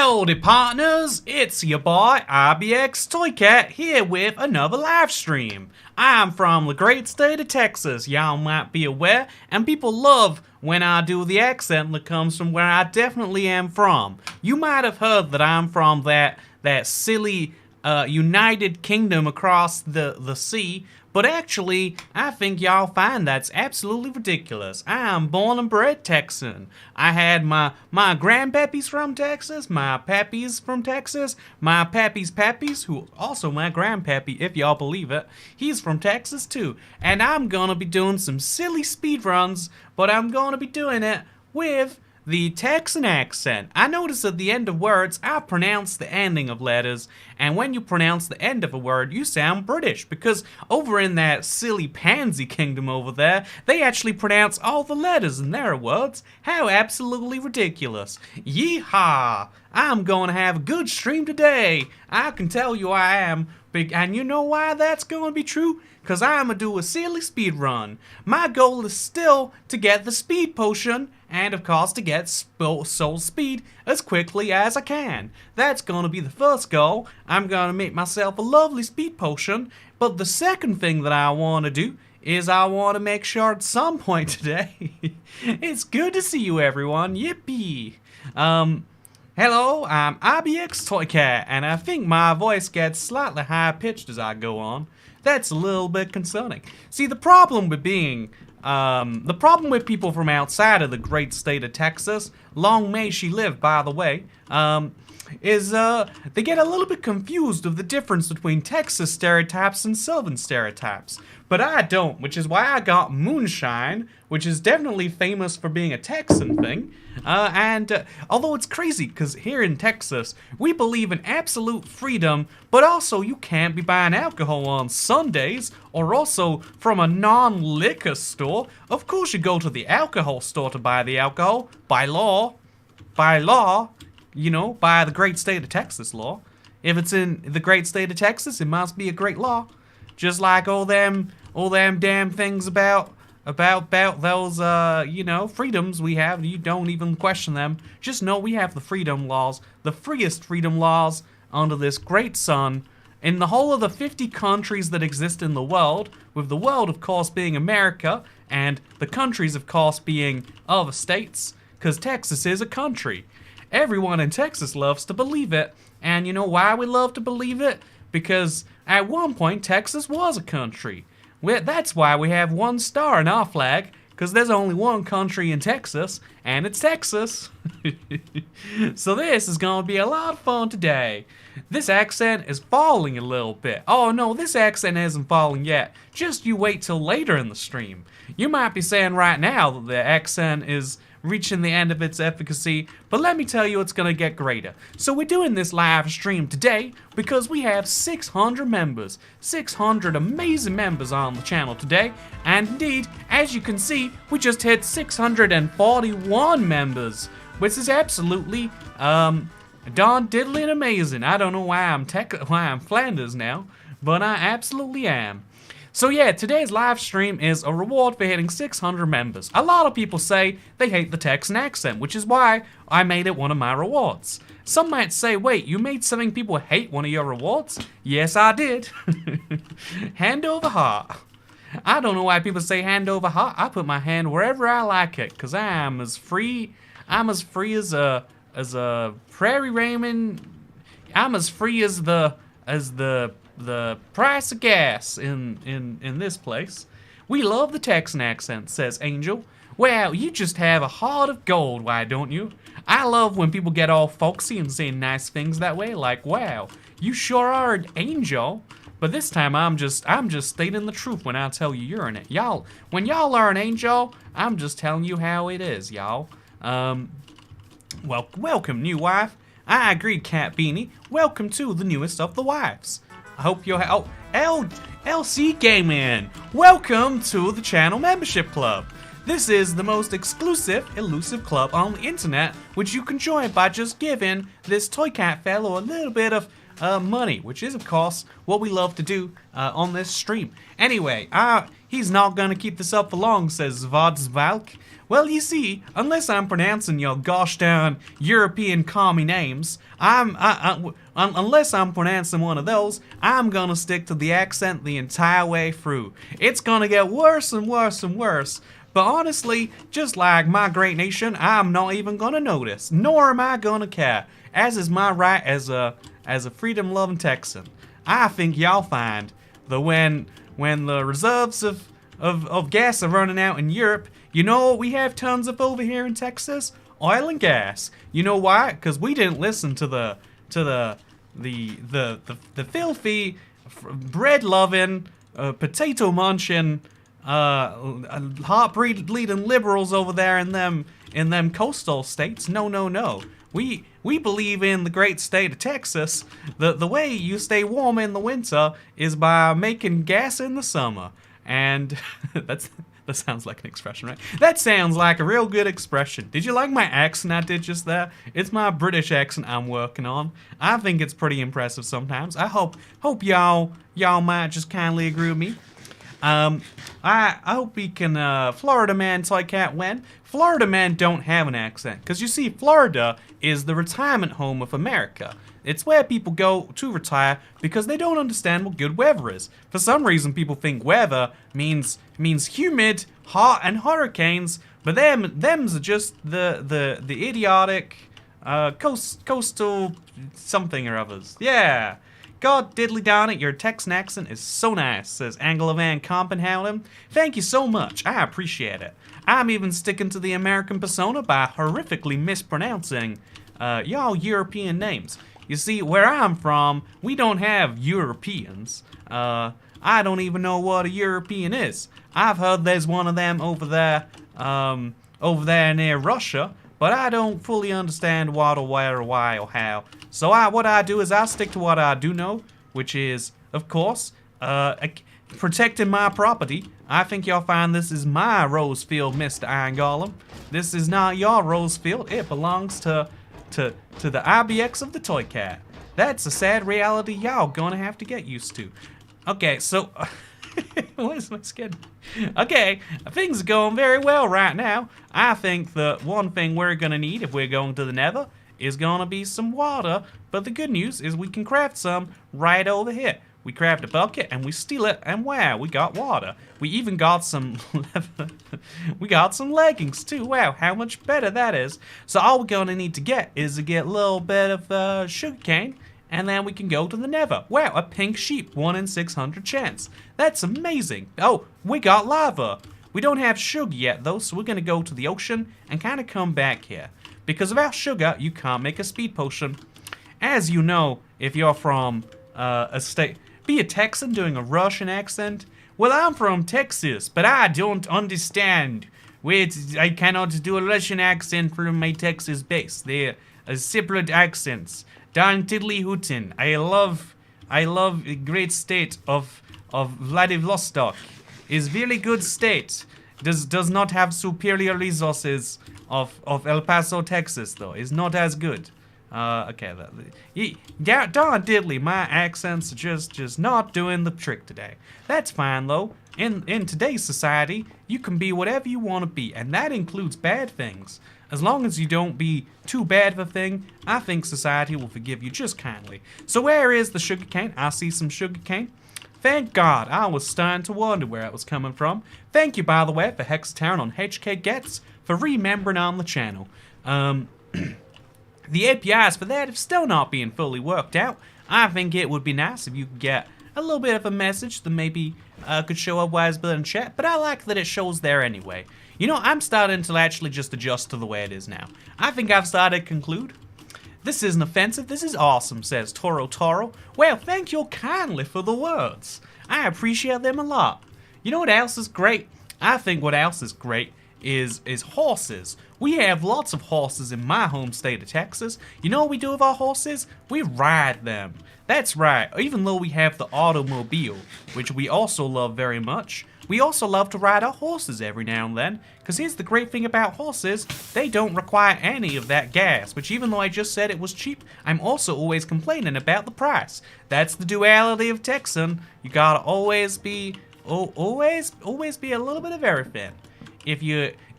Howdy partners, it's your boy IBX Toycat here with another live stream. I'm from the great state of Texas, y'all might be aware, and people love when I do the accent that comes from where I definitely am from. You might have heard that I'm from that silly United Kingdom across the sea, but actually, I think y'all find that's absolutely ridiculous. I am born and bred Texan. I had my grandpappies from Texas, my pappies from Texas, my pappy's pappies, who also my grandpappy, if y'all believe it. He's from Texas too. And I'm gonna be doing some silly speed runs, but I'm gonna be doing it with the Texan accent. I notice at the end of words, I pronounce the ending of letters, and when you pronounce the end of a word, you sound British, because over in that silly pansy kingdom over there, they actually pronounce all the letters in their words. How absolutely ridiculous. Yeehaw! I'm gonna have a good stream today. I can tell you I am. And you know why that's gonna be true? Because I'm gonna do a silly speed run. My goal is still to get the speed potion, and of course to get soul speed as quickly as I can. That's gonna be the first goal. I'm gonna make myself a lovely speed potion, but the second thing that I wanna do is I wanna make sure at some point today, it's good to see you everyone, yippee. Hello, I'm IBX Toycat, and I think my voice gets slightly high-pitched as I go on. That's a little bit concerning. See, the problem with people from outside of the great state of Texas, long may she live, by the way, is they get a little bit confused of the difference between Texas stereotypes and Southern stereotypes. But I don't, which is why I got moonshine, which is definitely famous for being a Texan thing. Although it's crazy, because here in Texas, we believe in absolute freedom, but also you can't be buying alcohol on Sundays, or also from a non-liquor store. Of course you go to the alcohol store to buy the alcohol, by law, you know, by the great state of Texas law. If it's in the great state of Texas, it must be a great law. Just like all them damn things about those, you know, freedoms we have. You don't even question them. Just know we have the freedom laws, the freest freedom laws under this great sun. In the whole of the 50 countries that exist in the world, with the world, of course, being America, and the countries, of course, being other states, because Texas is a country. Everyone in Texas loves to believe it, and you know why we love to believe it? Because at one point, Texas was a country. That's why we have one star in our flag, because there's only one country in Texas, and it's Texas. So this is going to be a lot of fun today. This accent is falling a little bit. Oh no, this accent isn't falling yet. Just you wait till later in the stream. You might be saying right now that the accent is reaching the end of its efficacy, but let me tell you it's gonna get greater. So we're doing this live stream today because we have 600 members, 600 amazing members on the channel today, and indeed, as you can see, we just hit 641 members, which is absolutely darn diddly and amazing. I don't know why I'm Flanders now, but I absolutely am. So yeah, today's live stream is a reward for hitting 600 members. A lot of people say they hate the Texan accent, which is why I made it one of my rewards. Some might say, wait, you made something people hate one of your rewards? Yes, I did. Hand over heart. I don't know why people say hand over heart. I put my hand wherever I like it, because I'm as free as a prairie Raymond. I'm as free as the price of gas in this place. We love the Texan accent, says Angel. Well, you just have a heart of gold, why don't you? I love when people get all folksy and say nice things that way, like, wow, you sure are an angel. But this time I'm just stating the truth when I tell you you're in it. Y'all, when y'all are an angel, I'm just telling you how it is, y'all. Well, welcome, new wife. I agree, Cat Beanie. Welcome to the newest of the wives. I hope you're LC Gaming. Welcome to the channel membership club. This is the most exclusive, elusive club on the internet, which you can join by just giving this toy cat fellow a little bit of money, which is, of course, what we love to do on this stream. Anyway, he's not gonna keep this up for long, says Vodsvalk. Well, you see, unless I'm pronouncing your gosh darn European commie names, unless I'm pronouncing one of those, I'm gonna stick to the accent the entire way through. It's gonna get worse and worse and worse. But honestly, just like my great nation, I'm not even gonna notice, nor am I gonna care, as is my right as a freedom-loving Texan. I think y'all find that when the reserves of gas are running out in Europe, you know what we have tons of over here in Texas? Oil and gas. You know why? Because we didn't listen to the filthy, bread-loving, potato-munching, heart-bleeding liberals over there in them coastal states. No. We believe in the great state of Texas. The way you stay warm in the winter is by making gas in the summer. And that sounds like an expression, right? That sounds like a real good expression. Did you like my accent I did just there? It's my British accent I'm working on. I think it's pretty impressive sometimes. I hope y'all might just kindly agree with me. I hope we can, Florida Man Toy Cat win. Florida Man don't have an accent, because you see, Florida is the retirement home of America. It's where people go to retire because they don't understand what good weather is. For some reason, people think weather means humid, hot, and hurricanes, but them's are just the idiotic, coastal something or others. Yeah. God diddly darn it, your Texan accent is so nice, says Angela Van Compenhausen. Thank you so much, I appreciate it. I'm even sticking to the American persona by horrifically mispronouncing y'all European names. You see, where I'm from, we don't have Europeans. I don't even know what a European is. I've heard there's one of them over there near Russia, but I don't fully understand what or where or why or how. So what I do is I stick to what I do know, which is, of course, protecting my property. I think you'll find this is my rose field, Mr. Iron Golem. This is not your rose field. It belongs to the IBX of the Toy Cat. That's a sad reality y'all gonna have to get used to. Okay, so where's my skin? Okay, things are going very well right now. I think the one thing we're gonna need if we're going to the Nether is gonna be some water, but the good news is we can craft some right over here. We craft a bucket and we steal it, and wow, we got water. We even got some we got some leggings too. Wow, how much better that is. So all we're gonna need to get is to get a little bit of sugarcane, and then we can go to the Nether. Wow, a pink sheep, 1 in 600 chance. That's amazing. Oh, we got lava. We don't have sugar yet though, so we're gonna go to the ocean and kind of come back here. Because without sugar, you can't make a speed potion. As you know, if you're from a state, be a Texan doing a Russian accent. Well, I'm from Texas, but I don't understand. I cannot do a Russian accent from my Texas base. They're separate accents. Darn tiddly hootin'. I love the great state of Vladivostok. Is really good state. Does not have superior resources of El Paso, Texas, though. Is not as good. Okay, darn diddly, my accents are just not doing the trick today. That's fine, though. In today's society, you can be whatever you want to be, and that includes bad things. As long as you don't be too bad of a thing, I think society will forgive you just kindly. So where is the sugarcane? I see some sugarcane. Thank God, I was starting to wonder where it was coming from. Thank you, by the way, for Hexatown on HK Gets for remembering on the channel. The APIs for that have still not been fully worked out. I think it would be nice if you could get a little bit of a message that maybe could show up while it's in chat, but I like that it shows there anyway. You know, I'm starting to actually just adjust to the way it is now. I think I've started to conclude. This isn't offensive, this is awesome, says Toro Toro. Well, thank you kindly for the words. I appreciate them a lot. You know what else is great? I think what else is great is horses. We have lots of horses in my home state of Texas. You know what we do with our horses? We ride them. That's right, even though we have the automobile, which we also love very much, we also love to ride our horses every now and then, because here's the great thing about horses, they don't require any of that gas, which even though I just said it was cheap, I'm also always complaining about the price. That's the duality of Texan. You gotta always be a little bit of everything. If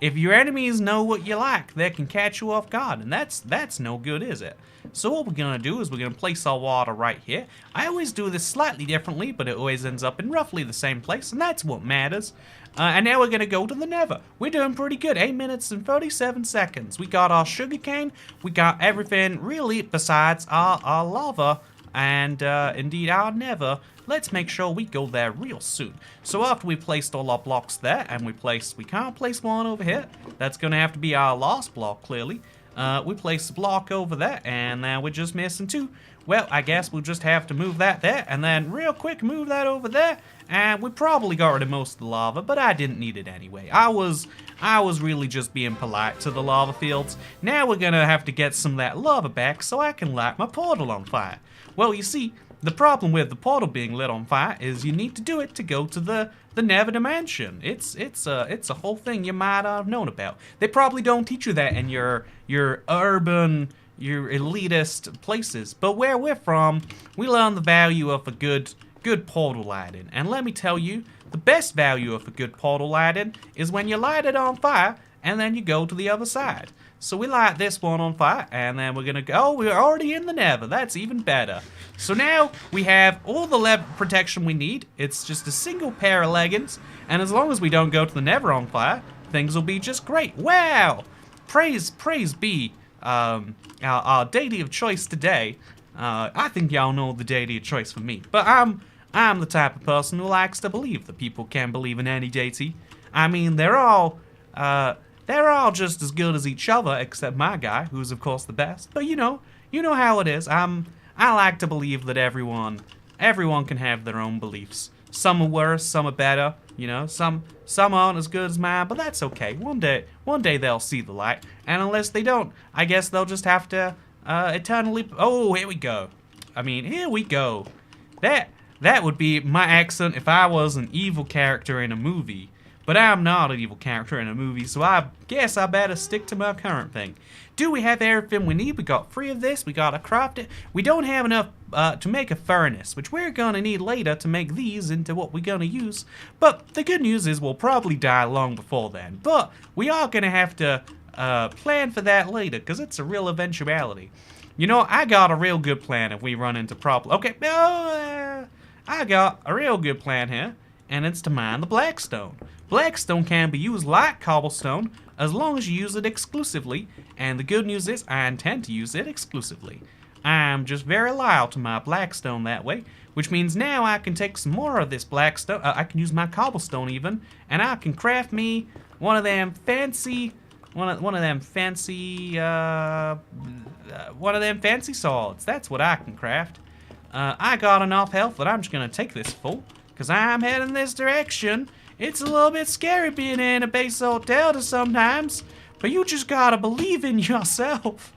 if your enemies know what you like, they can catch you off guard, and that's no good, is it? So what we're gonna do is we're gonna place our water right here. I always do this slightly differently, but it always ends up in roughly the same place, and that's what matters. And now we're gonna go to the Nether. We're doing pretty good. 8 minutes and 37 seconds. We got our sugarcane. We got everything really besides our lava and indeed our Nether. Let's make sure we go there real soon. So after we placed all our blocks there, and we can't place one over here. That's gonna have to be our last block, clearly. We placed a block over there, and now we're just missing 2. Well, I guess we'll just have to move that there, and then real quick move that over there, and we probably got rid of most of the lava, but I didn't need it anyway. I was really just being polite to the lava fields. Now we're gonna have to get some of that lava back so I can light my portal on fire. Well, you see, the problem with the portal being lit on fire is you need to do it to go to the Nether dimension. It's a whole thing you might have known about. They probably don't teach you that in your urban, your elitist places. But where we're from, we learn the value of a good portal lighting. And let me tell you, the best value of a good portal lighting is when you light it on fire and then you go to the other side. So we light this one on fire, and then we're gonna go, oh, we're already in the Nether, that's even better. So now we have all the level protection we need. It's just a single pair of leggings, and as long as we don't go to the Nether on fire, things will be just great. Wow! Praise be our deity of choice today. I think y'all know the deity of choice for me, but I'm the type of person who likes to believe that people can believe in any deity. I mean, they're all just as good as each other, except my guy, who's of course the best. But you know how it is. I like to believe that everyone can have their own beliefs. Some are worse, some are better. You know, some aren't as good as mine, but that's okay. One day they'll see the light, and unless they don't, I guess they'll just have to eternally. Oh, here we go. I mean, here we go. That would be my accent if I was an evil character in a movie. But I'm not an evil character in a movie, so I guess I better stick to my current thing. Do we have everything we need? We got 3 of this, we gotta craft it. We don't have enough to make a furnace, which we're gonna need later to make these into what we're gonna use. But the good news is we'll probably die long before then. But we are gonna have to plan for that later, because it's a real eventuality. You know, I got a real good plan if we run into problems. Okay, I got a real good plan here, and it's to mine the blackstone. Blackstone can be used like cobblestone as long as you use it exclusively, and the good news is I intend to use it exclusively. I'm just very loyal to my blackstone that way, which means now I can take some more of this blackstone, I can use my cobblestone even, and I can craft me one of them fancy swords. That's what I can craft. I got enough health that I'm just gonna take this full, because I'm heading this direction. It's a little bit scary being in a base hotel sometimes, but you just gotta believe in yourself,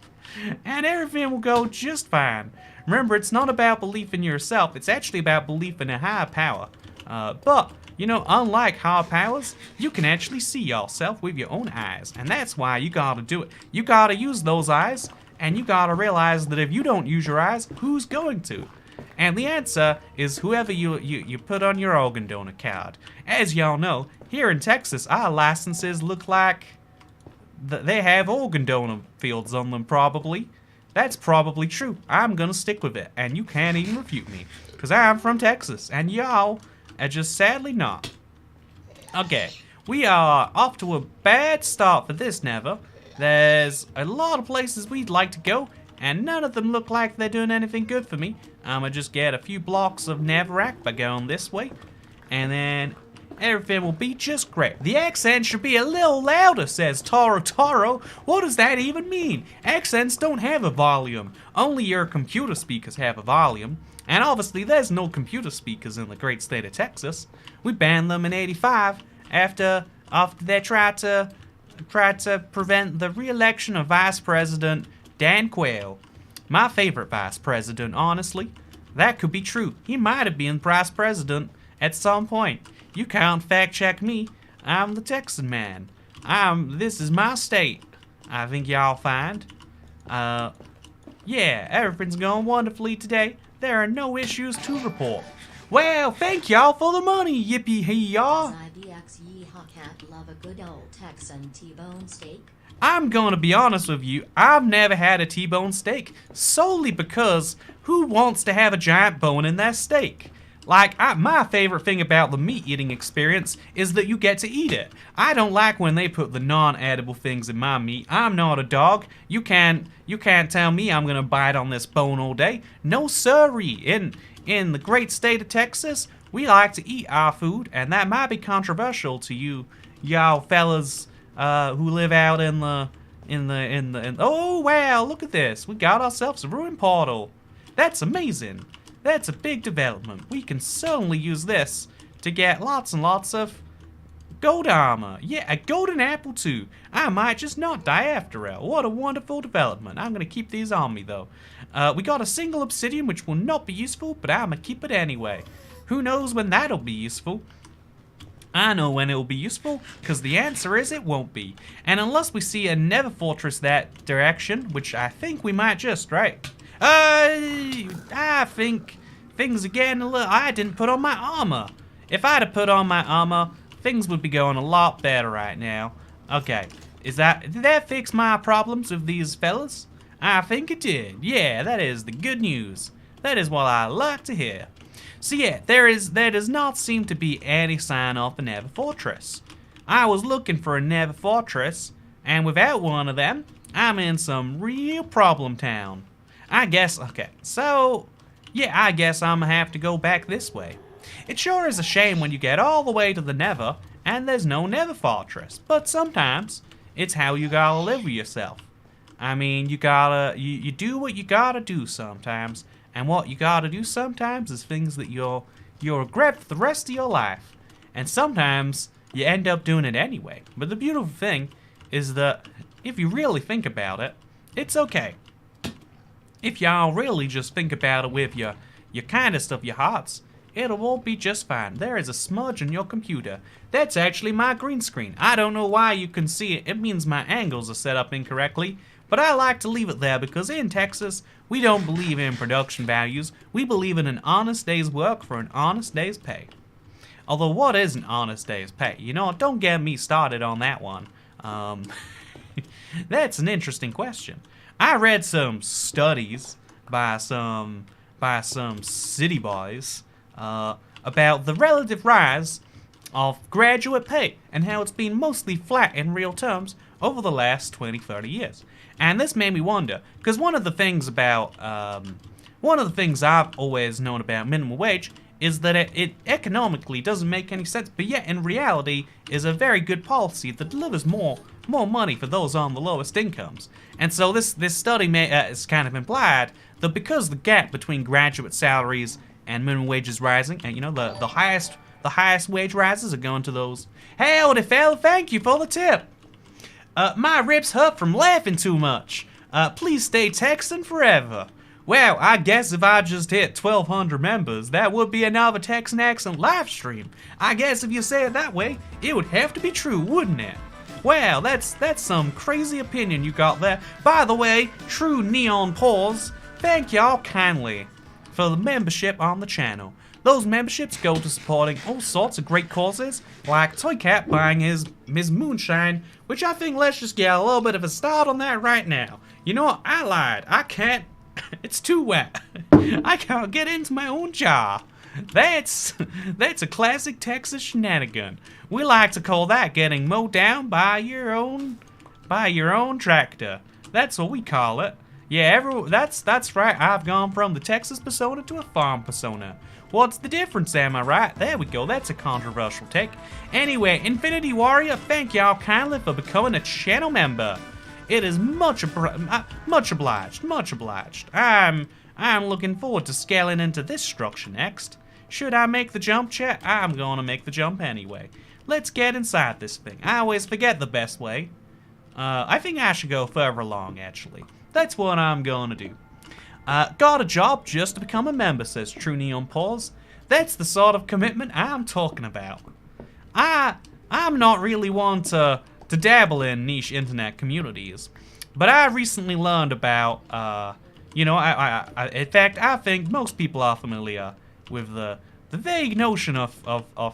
and everything will go just fine. Remember, it's not about belief in yourself, it's actually about belief in a higher power. But, you know, unlike higher powers, you can actually see yourself with your own eyes, and that's why you gotta do it. You gotta use those eyes, and you gotta realize that if you don't use your eyes, who's going to? And the answer is whoever you put on your organ donor card. As y'all know, here in Texas, our licenses look like they have organ donor fields on them, probably. That's probably true. I'm gonna stick with it, and you can't even refute me, because I'm from Texas, and y'all are just sadly not. Okay, we are off to a bad start for this Nether. There's a lot of places we'd like to go, and none of them look like they're doing anything good for me. I'ma just get a few blocks of netherrack by going this way, and then everything will be just great. The accent should be a little louder, says Taro Taro. What does that even mean? Accents don't have a volume. Only your computer speakers have a volume. And obviously there's no computer speakers in the great state of Texas. We banned them in '85 after they tried to prevent the re-election of Vice President Dan Quayle. My favorite vice president, honestly. That could be true. He might have been vice president at some point. You can't fact check me. I'm the Texan man. This is my state. I think y'all find. Yeah, everything's going wonderfully today. There are no issues to report. Well, thank y'all for the money, yippee-hee-yaw. love a good old Texan T-bone steak. I'm gonna be honest with you, I've never had a T-bone steak, solely because who wants to have a giant bone in their steak? Like, my favorite thing about the meat eating experience is that you get to eat it. I don't like when they put the non-edible things in my meat. I'm not a dog. You can't tell me I'm gonna bite on this bone all day. No siree. In the great state of Texas, we like to eat our food, and that might be controversial to y'all fellas who live out in the oh wow, look at this. We got ourselves a ruin portal. That's amazing. That's a big development. We can certainly use this to get lots and lots of gold armor. Yeah, a golden apple too. I might just not die after all. What a wonderful development. I'm gonna keep these on me though. We got a single obsidian which will not be useful, but I'm gonna keep it anyway. Who knows when that'll be useful? I know when it'll be useful, because the answer is it won't be. And unless we see a nether fortress that direction, which I think we might just, right? I think things are getting a little... I didn't put on my armor. If I'd have put on my armor, things would be going a lot better right now. Okay, did that fix my problems with these fellas? I think it did. Yeah, that is the good news. That is what I like to hear. So yeah, there does not seem to be any sign of a nether fortress. I was looking for a nether fortress, and without one of them, I'm in some real problem town. I guess, okay, so, yeah, I guess I'm gonna have to go back this way. It sure is a shame when you get all the way to the nether, and there's no nether fortress, but sometimes, it's how you gotta live with yourself. I mean, you do what you gotta do sometimes, and what you gotta do sometimes is things that you'll regret for the rest of your life. And sometimes, you end up doing it anyway. But the beautiful thing is that, if you really think about it, it's okay. If y'all really just think about it with your kindest of your hearts, it'll all be just fine. There is a smudge on your computer. That's actually my green screen. I don't know why you can see it. It means my angles are set up incorrectly. But I like to leave it there because in Texas, we don't believe in production values. We believe in an honest day's work for an honest day's pay. Although, what is an honest day's pay? You know, don't get me started on that one. That's an interesting question. I read some studies by some city boys about the relative rise of graduate pay and how it's been mostly flat in real terms over the last 20-30 years. And this made me wonder, because one of the things I've always known about minimum wage is that it economically doesn't make any sense, but yet in reality is a very good policy that delivers more money for those on the lowest incomes. And so this study is kind of implied that because the gap between graduate salaries and minimum wage is rising, and you know the highest wage rises are going to those. Howdy fella, thank you for the tip. My ribs hurt from laughing too much. Please stay Texan forever. Well, I guess if I just hit 1,200 members, that would be another Texan accent live stream. I guess if you say it that way, it would have to be true, wouldn't it? Well, that's some crazy opinion you got there. By the way, True Neon Paws, thank y'all kindly for the membership on the channel. Those memberships go to supporting all sorts of great causes, like Toy Cat buying his moonshine, which I think let's just get a little bit of a start on that right now. You know what? I lied. I can't. It's too wet. I can't get into my own jar. That's a classic Texas shenanigan. We like to call that getting mowed down by your own tractor. That's what we call it. Yeah, that's right. I've gone from the Texas persona to a farm persona. What's the difference, am I right? There we go, that's a controversial take. Anyway, Infinity Warrior, thank y'all kindly for becoming a channel member. It is much obliged. I'm looking forward to scaling into this structure next. Should I make the jump, chat? I'm gonna make the jump anyway. Let's get inside this thing. I always forget the best way. I think I should go further along, actually. That's what I'm gonna do. Got a job just to become a member, says True Neon Paws. That's the sort of commitment I'm talking about. I'm not really one to dabble in niche internet communities, but I recently learned about, in fact, I think most people are familiar with the the vague notion of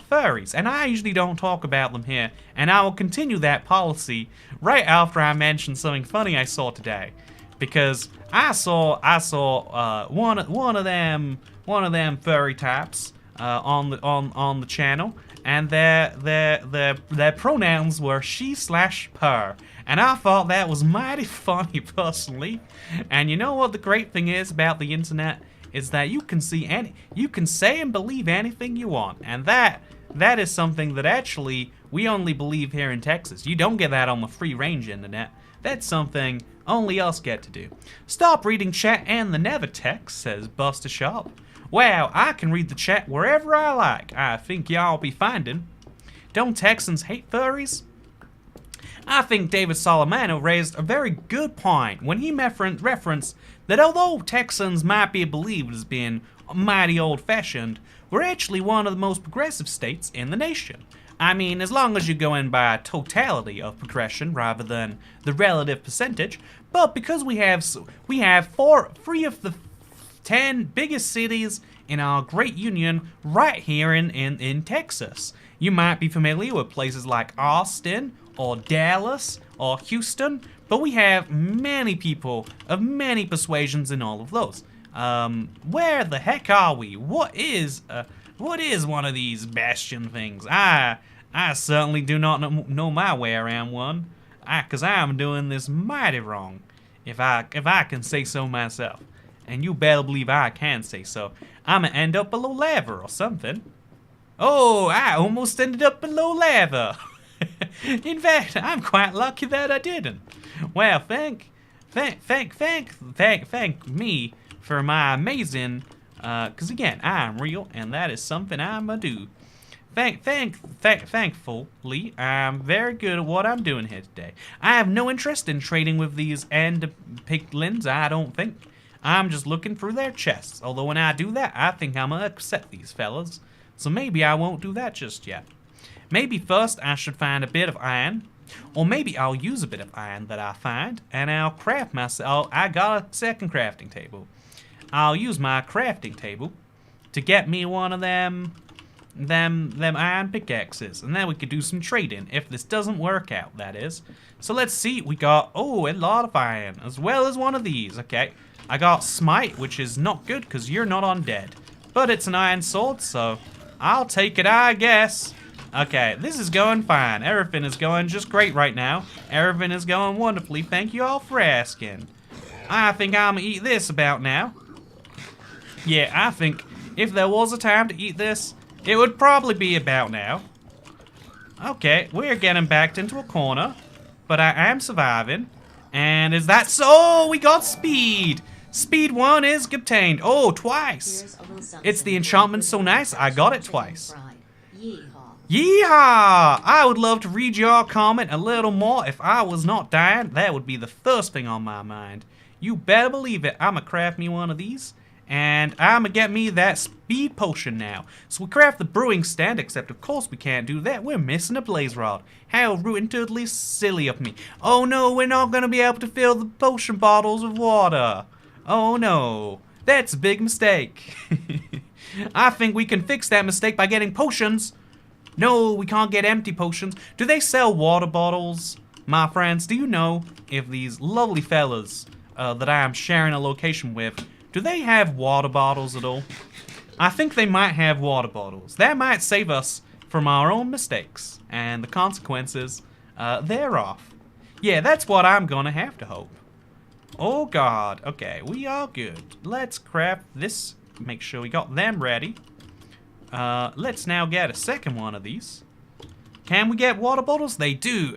furries, and I usually don't talk about them here, and I will continue that policy right after I mention something funny I saw today, because I saw one of them furry types on the channel, and their pronouns were she/her, and I thought that was mighty funny personally. And you know what the great thing is about the internet is that you can say and believe anything you want, and that is something that actually we only believe here in Texas. You don't get that on the free range internet. That's something only us get to do. Stop reading chat and the never text, says Buster Sharp. Wow, I can read the chat wherever I like. I think y'all be finding. Don't Texans hate furries? I think David Solomano raised a very good point when he referenced that although Texans might be believed as being mighty old-fashioned, we're actually one of the most progressive states in the nation. I mean, as long as you go in by a totality of progression rather than the relative percentage, but because we have 3 of the 10 biggest cities in our great union right here in Texas. You might be familiar with places like Austin or Dallas or Houston, but we have many people of many persuasions in all of those. Where the heck are we? What is one of these bastion things? I certainly do not know my way around one, cause I'm doing this mighty wrong, if I can say so myself. And you better believe I can say so. I'ma end up below lava or something. Oh, I almost ended up below lava. In fact, I'm quite lucky that I didn't. Well, thank me for my amazing, cause again, I'm real, and that is something I'ma do. Thankfully, I'm very good at what I'm doing here today. I have no interest in trading with these end piglins, I don't think. I'm just looking through their chests, although when I do that, I think I'm gonna upset these fellas. So maybe I won't do that just yet. Maybe first I should find a bit of iron, or maybe I'll use a bit of iron that I find, and I'll craft myself. I got a second crafting table. I'll use my crafting table to get me one of them iron pickaxes, and then we could do some trading if this doesn't work out, that is. So let's see, we got, a lot of iron, as well as one of these, okay. I got smite, which is not good because you're not undead, but it's an iron sword, so I'll take it, I guess. Okay, this is going fine. Everything is going just great right now. Everything is going wonderfully. Thank you all for asking. I think I'm gonna eat this about now. Yeah, I think if there was a time to eat this, it would probably be about now. Okay, we're getting backed into a corner, but I am surviving. And is that so? We got speed. Speed 1 is obtained. Oh, twice. It's the enchantment so nice, I got it twice. Yeehaw! I would love to read your comment a little more. If I was not dying, that would be the first thing on my mind. You better believe it. I'ma craft me one of these, and I'ma get me that speed potion now. So we craft the brewing stand, except of course we can't do that. We're missing a blaze rod. How rootin' silly of me. Oh no, we're not gonna be able to fill the potion bottles with water. Oh no, that's a big mistake. I think we can fix that mistake by getting potions. No, we can't get empty potions. Do they sell water bottles? My friends, do you know if these lovely fellas that I am sharing a location with, do they have water bottles at all? I think they might have water bottles. That might save us from our own mistakes and the consequences thereof. Yeah, that's what I'm gonna have to hope. Oh God, okay, we are good. Let's craft this, make sure we got them ready. Let's now get a second one of these. Can we get water bottles? They do.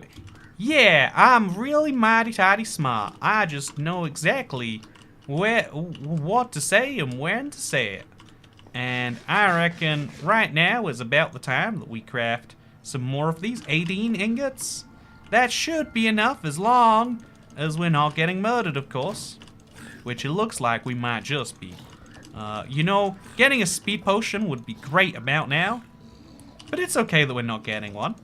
Yeah, I'm really mighty smart. I just know exactly what to say and when to say it. And I reckon right now is about the time that we craft some more of these 18 ingots. That should be enough as long as we're not getting murdered, of course. Which it looks like we might just be. You know, getting a speed potion would be great about now. But it's okay that we're not getting one.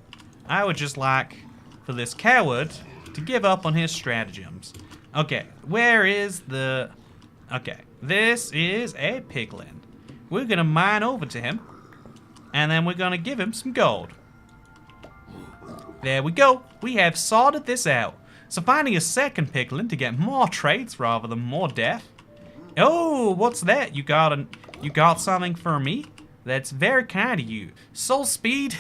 I would just like for this coward to give up on his stratagems. Okay, where is the... Okay, this is a piglin. We're gonna mine over to him. And then we're gonna give him some gold. There we go. We have sorted this out. So finding a second piglin to get more traits rather than more death. Oh, what's that? You got something for me? That's very kind of you. Soul speed?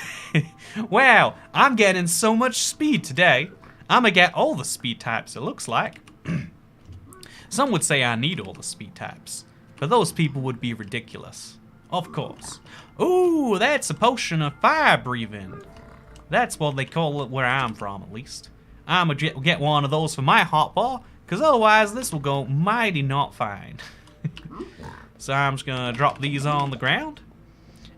Wow, I'm getting so much speed today. I'm gonna get all the speed types, it looks like. Some would say I need all the speed types, but those people would be ridiculous. Of course. Ooh, that's a potion of fire breathing. That's what they call it where I'm from, at least. I'm gonna get one of those for my hotbar, because otherwise this will go mighty not fine. So I'm just gonna drop these on the ground.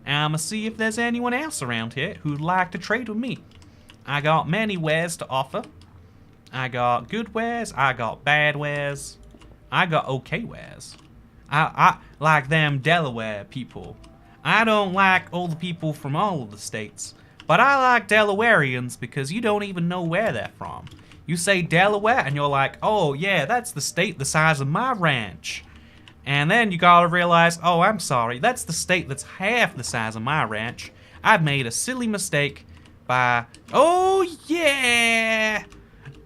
And I'm gonna see if there's anyone else around here who'd like to trade with me. I got many wares to offer. I got good wares, I got bad wares, I got okay wares. I like them Delaware people. I don't like all the people from all of the states, but I like Delawareans because you don't even know where they're from. You say Delaware and you're like, oh yeah, that's the state the size of my ranch. And then you gotta realize, oh, I'm sorry, that's the state that's half the size of my ranch. I've made a silly mistake by, oh yeah!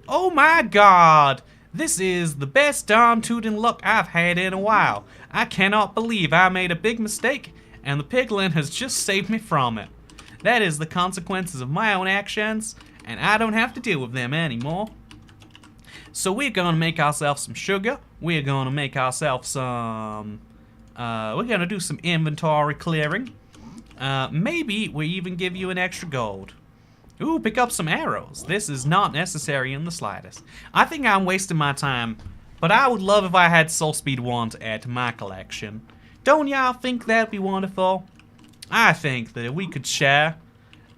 Oh my god! This is the best darn tootin' luck I've had in a while. I cannot believe I made a big mistake, and the piglin has just saved me from it. That is the consequences of my own actions, and I don't have to deal with them anymore. So we're gonna make ourselves some sugar. We're gonna make ourselves some... we're gonna do some inventory clearing. Maybe we even give you an extra gold. Ooh, pick up some arrows. This is not necessary in the slightest. I think I'm wasting my time, but I would love if I had Soul Speed 1 to add to my collection. Don't y'all think that'd be wonderful? I think that if we could share.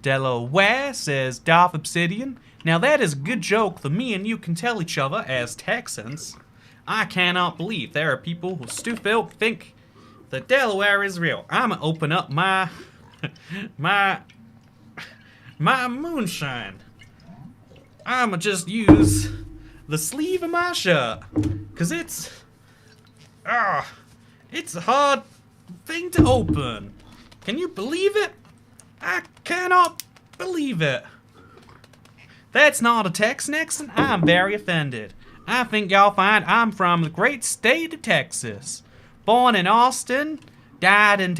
Delaware, says Darth Obsidian. Now that is a good joke that me and you can tell each other as Texans. I cannot believe there are people who still think that Delaware is real. I'ma open up my moonshine. I'ma just use the sleeve of my shirt, cause it's a hard thing to open. Can you believe it? I cannot believe it. That's not a Texan accent. I'm very offended. I think y'all find I'm from the great state of Texas. Born in Austin, died in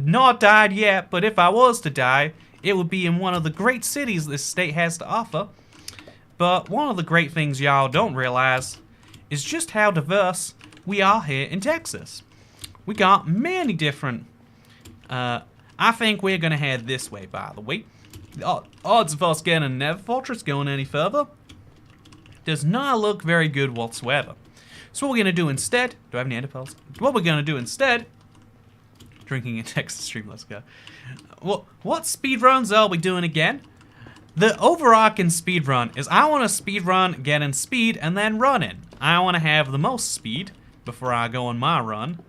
not died yet, but if I was to die, it would be in one of the great cities this state has to offer. But one of the great things y'all don't realize is just how diverse we are here in Texas. We got many different, I think we're gonna head this way, by the way. The odds of us getting a Nether Fortress going any further does not look very good whatsoever. So what we're gonna do instead, do I have any ender pearls? What we're gonna do instead, drinking a Texas stream, let's go. What speedruns are we doing again? The overarching speedrun is I want to speedrun getting speed and then running. I want to have the most speed before I go on my run.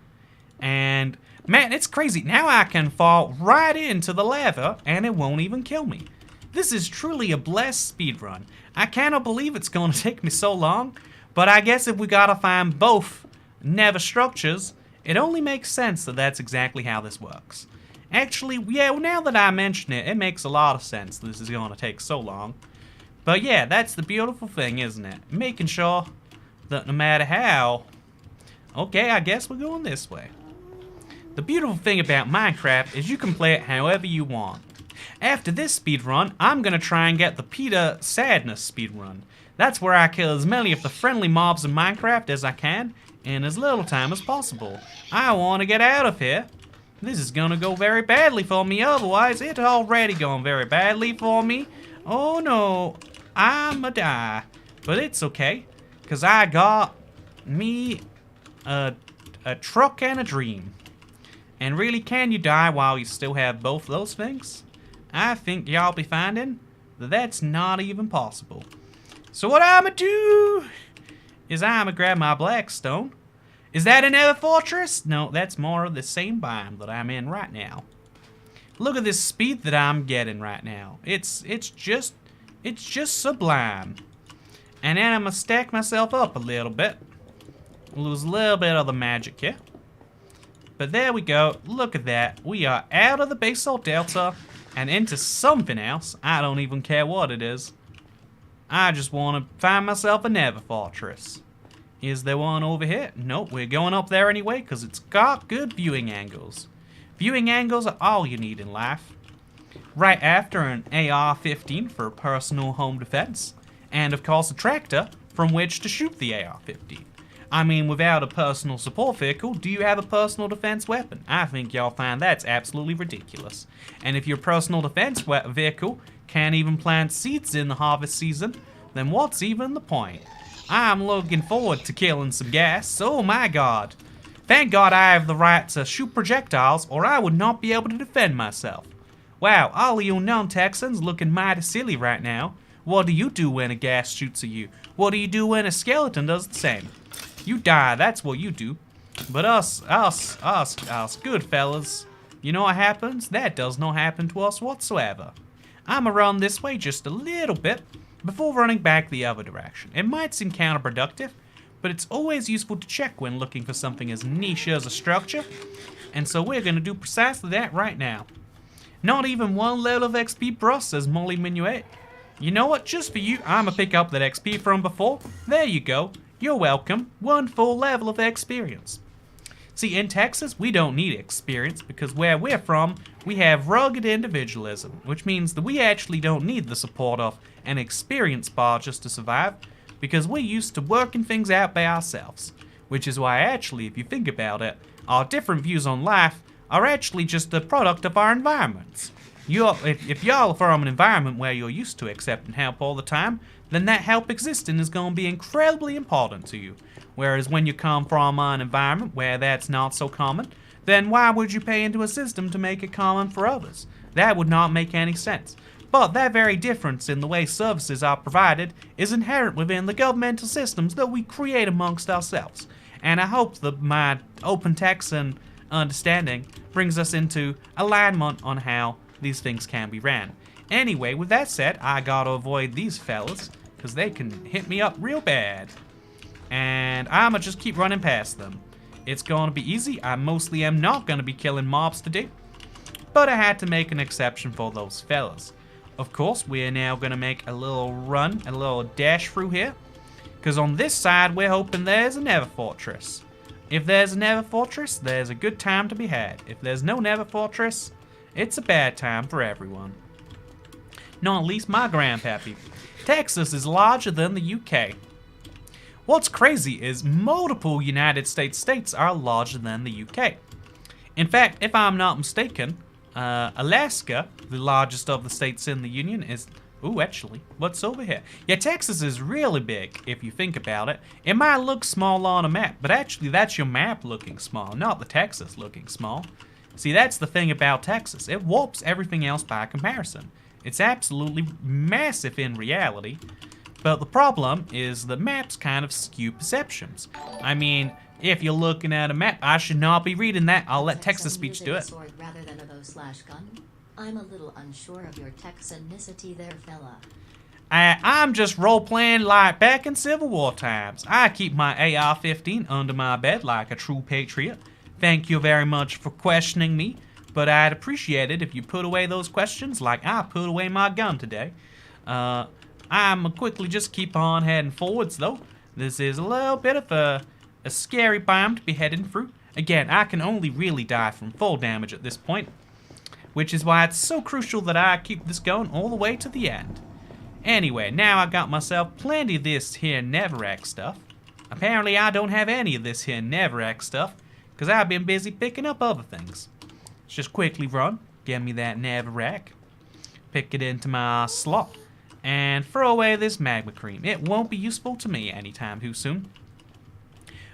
And man, it's crazy. Now I can fall right into the lava and it won't even kill me. This is truly a blessed speedrun. I cannot believe it's going to take me so long, but I guess if we gotta find both nether structures, it only makes sense that that's exactly how this works. Actually, yeah, well, now that I mention it, it makes a lot of sense this is going to take so long. But yeah, that's the beautiful thing, isn't it? Making sure that no matter how... Okay, I guess we're going this way. The beautiful thing about Minecraft is you can play it however you want. After this speedrun, I'm gonna try and get the Peter Sadness speedrun. That's where I kill as many of the friendly mobs in Minecraft as I can in as little time as possible. I want to get out of here. This is gonna go very badly for me, otherwise it's already going very badly for me. Oh no, I'ma die. But it's okay, cause I got me a truck and a dream. And really, can you die while you still have both those things? I think y'all be finding that that's not even possible. So what I'ma do is I'ma grab my blackstone. Is that another fortress? No, that's more of the same biome that I'm in right now. Look at this speed that I'm getting right now. It's just sublime. And then I'm gonna stack myself up a little bit. Lose a little bit of the magic here. But there we go. Look at that. We are out of the basalt delta and into something else. I don't even care what it is. I just want to find myself a nether fortress. Is there one over here? Nope, we're going up there anyway because it's got good viewing angles. Viewing angles are all you need in life. Right after an AR-15 for personal home defense. And of course a tractor from which to shoot the AR-15. I mean, without a personal support vehicle, do you have a personal defense weapon? I think y'all find that's absolutely ridiculous. And if your personal defense vehicle can't even plant seeds in the harvest season, then what's even the point? I'm looking forward to killing some gas. Oh my god. Thank God I have the right to shoot projectiles or I would not be able to defend myself. Wow, all of you non-Texans looking mighty silly right now. What do you do when a gas shoots at you? What do you do when a skeleton does the same? You die, that's what you do. But us good fellas, you know what happens? That does not happen to us whatsoever. I'ma run this way just a little bit before running back the other direction. It might seem counterproductive, but it's always useful to check when looking for something as niche as a structure. And so we're gonna do precisely that right now. Not even one level of XP for us, says Molly Minuet. You know what, just for you, I'ma pick up that XP from before. There you go. You're welcome. One full level of experience. See, in Texas, we don't need experience because where we're from, we have rugged individualism, which means that we actually don't need the support of an experience bar just to survive because we're used to working things out by ourselves. Which is why actually, if you think about it, our different views on life are actually just a product of our environments. If y'all are from an environment where you're used to accepting help all the time, then that help existing is going to be incredibly important to you. Whereas when you come from an environment where that's not so common, then why would you pay into a system to make it common for others? That would not make any sense. But that very difference in the way services are provided is inherent within the governmental systems that we create amongst ourselves. And I hope that my open Texan understanding brings us into alignment on how these things can be ran. Anyway, with that said, I gotta avoid these fellas, because they can hit me up real bad. And I'ma just keep running past them. It's gonna be easy. I mostly am not gonna be killing mobs today, but I had to make an exception for those fellas. Of course, we're now gonna make a little run, a little dash through here, because on this side, we're hoping there's a nether fortress. If there's a nether fortress, there's a good time to be had. If there's no nether fortress, it's a bad time for everyone. Not least my grandpappy. Texas is larger than the UK. What's crazy is multiple United States are larger than the UK. In fact, if I'm not mistaken, Alaska, the largest of the states in the Union, is... Ooh, actually, what's over here? Yeah, Texas is really big, if you think about it. It might look small on a map, but actually that's your map looking small, not the Texas looking small. See, that's the thing about Texas. It warps everything else by comparison. It's absolutely massive in reality, but the problem is the maps kind of skew perceptions. I mean, if you're looking at a map, I should not be reading that. I'll let Texas speech do it. Sword rather than a bow/gun. I'm a little unsure of your Texanicity there, fella. I'm just role-playing like back in Civil War times. I keep my AR-15 under my bed like a true patriot. Thank you very much for questioning me, but I'd appreciate it if you put away those questions like I put away my gun today. I'm quickly just keep on heading forwards though. This is a little bit of a scary biome to be heading through. Again, I can only really die from full damage at this point, which is why it's so crucial that I keep this going all the way to the end. Anyway, now I got myself plenty of this here netherrack stuff. Apparently I don't have any of this here netherrack stuff, because I've been busy picking up other things. Let's just quickly run, get me that netherrack, pick it into my slot, and throw away this magma cream. It won't be useful to me anytime too soon.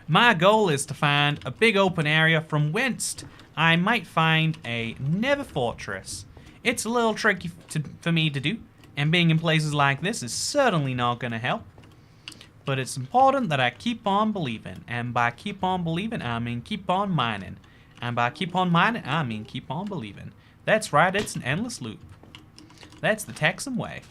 My goal is to find a big open area from whence I might find a nether fortress. It's a little tricky for me to do, and being in places like this is certainly not going to help. But it's important that I keep on believing, and by keep on believing, I mean keep on mining. And by keep on mining, I mean keep on believing. That's right, it's an endless loop. That's the Texan way.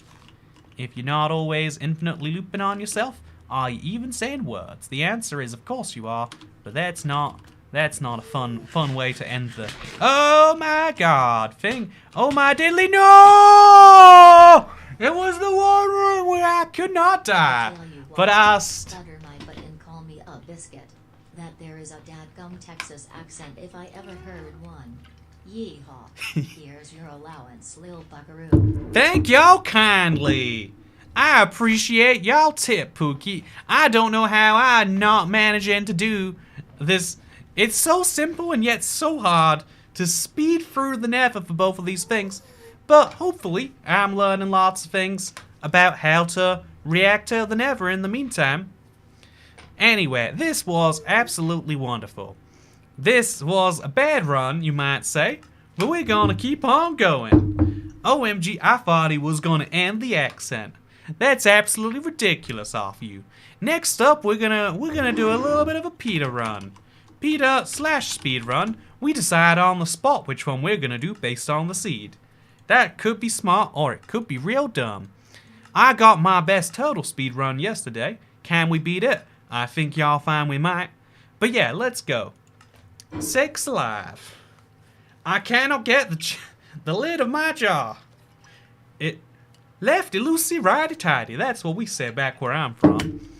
If you're not always infinitely looping on yourself, are you even saying words? The answer is of course you are, but that's not That's not a fun way to end the... Oh my god, thing. Oh my diddly, no! It was the one room where I could not die. But Butter my butt and call me a biscuit. That there is a dadgum Texas accent if I ever heard one. Yeehaw. Here's your allowance, lil buckaroo. Thank y'all kindly. I appreciate y'all tip, Pookie. I don't know how I'm not managing to do this. It's so simple and yet so hard to speed through the nether for both of these things. But hopefully, I'm learning lots of things about how to react to the nether in the meantime. Anyway, this was absolutely wonderful. This was a bad run, you might say, but we're gonna keep on going. OMG, I thought he was gonna end the accent. That's absolutely ridiculous off you. Next up, we're gonna do a little bit of a Peter run. Peter/speed run. We decide on the spot which one we're gonna do based on the seed. That could be smart or it could be real dumb. I got my best total speed run yesterday. Can we beat it? I think y'all find we might. But yeah, let's go. 6 alive. I cannot get the lid of my jar. It lefty loosey righty tighty. That's what we say back where I'm from.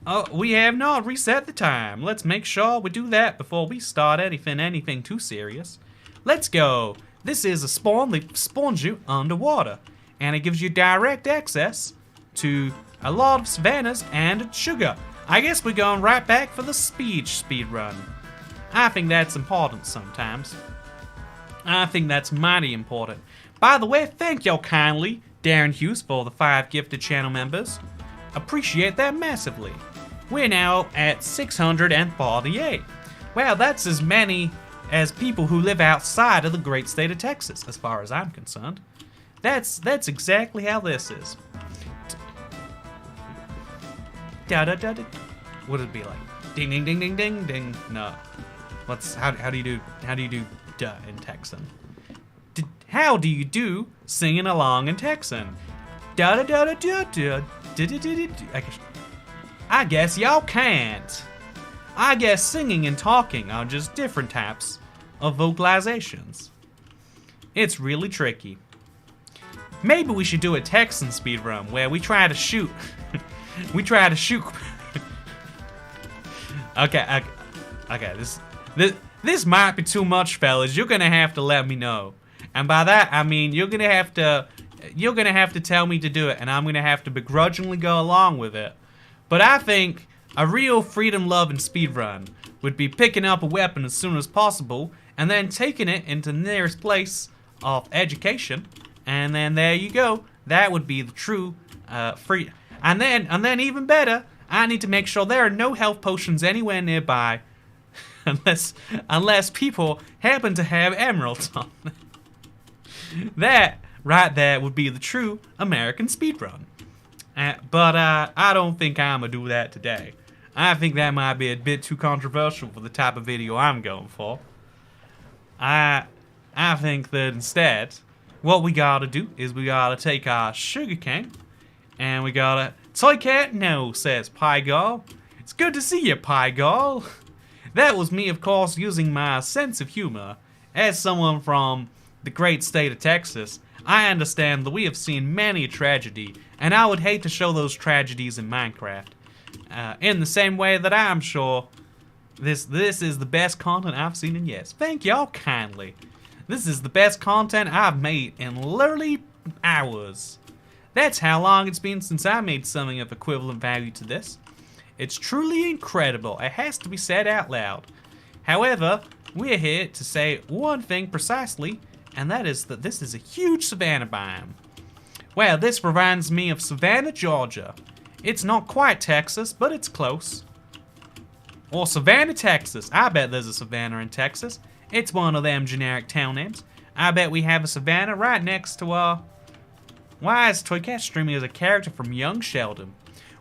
Oh, we have not reset the time. Let's make sure we do that before we start anything too serious. Let's go. This is a spawn that spawns you underwater, and it gives you direct access to a lot of savannas and sugar. I guess we're going right back for the speed run. I think that's important sometimes. I think that's mighty important. By the way, thank y'all kindly, Darren Hughes, for the 5 gifted channel members. Appreciate that massively. We're now at 648. Well, that's as many as people who live outside of the great state of Texas, as far as I'm concerned. That's exactly how this is. Da da da da. What would it be like? Ding ding ding ding ding ding. No. How do you do duh in Texan? How do you do singing along in Texan? Da da da da da da da da da da. I guess y'all can't. I guess singing and talking are just different types of vocalizations. It's really tricky. Maybe we should do a Texan speedrun where we try to shoot. Okay. This might be too much, fellas. You're gonna have to let me know. And by that I mean you're gonna have to tell me to do it, and I'm gonna have to begrudgingly go along with it. But I think a real freedom-loving speedrun would be picking up a weapon as soon as possible and then taking it into the nearest place of education, and then there you go. That would be the true free. And then even better, I need to make sure there are no health potions anywhere nearby, unless people happen to have emeralds on them. That right there would be the true American speedrun. But I don't think I'm gonna do that today. I think that might be a bit too controversial for the type of video I'm going for. I think that instead, what we gotta do is we gotta take our sugar cane, and we gotta... Toy cat? No, says Pygall. It's good to see you, Pygall. That was me, of course, using my sense of humor. As someone from the great state of Texas, I understand that we have seen many a tragedy, and I would hate to show those tragedies in Minecraft. In the same way that I'm sure this is the best content I've seen in years. Thank y'all kindly. This is the best content I've made in literally hours. That's how long it's been since I made something of equivalent value to this. It's truly incredible. It has to be said out loud. However, we're here to say one thing precisely, and that is that this is a huge savanna biome. Well, this reminds me of Savannah, Georgia. It's not quite Texas, but it's close. Or Savannah, Texas. I bet there's a Savannah in Texas. It's one of them generic town names. I bet we have a Savannah right next to, why is Toycat streaming as a character from Young Sheldon?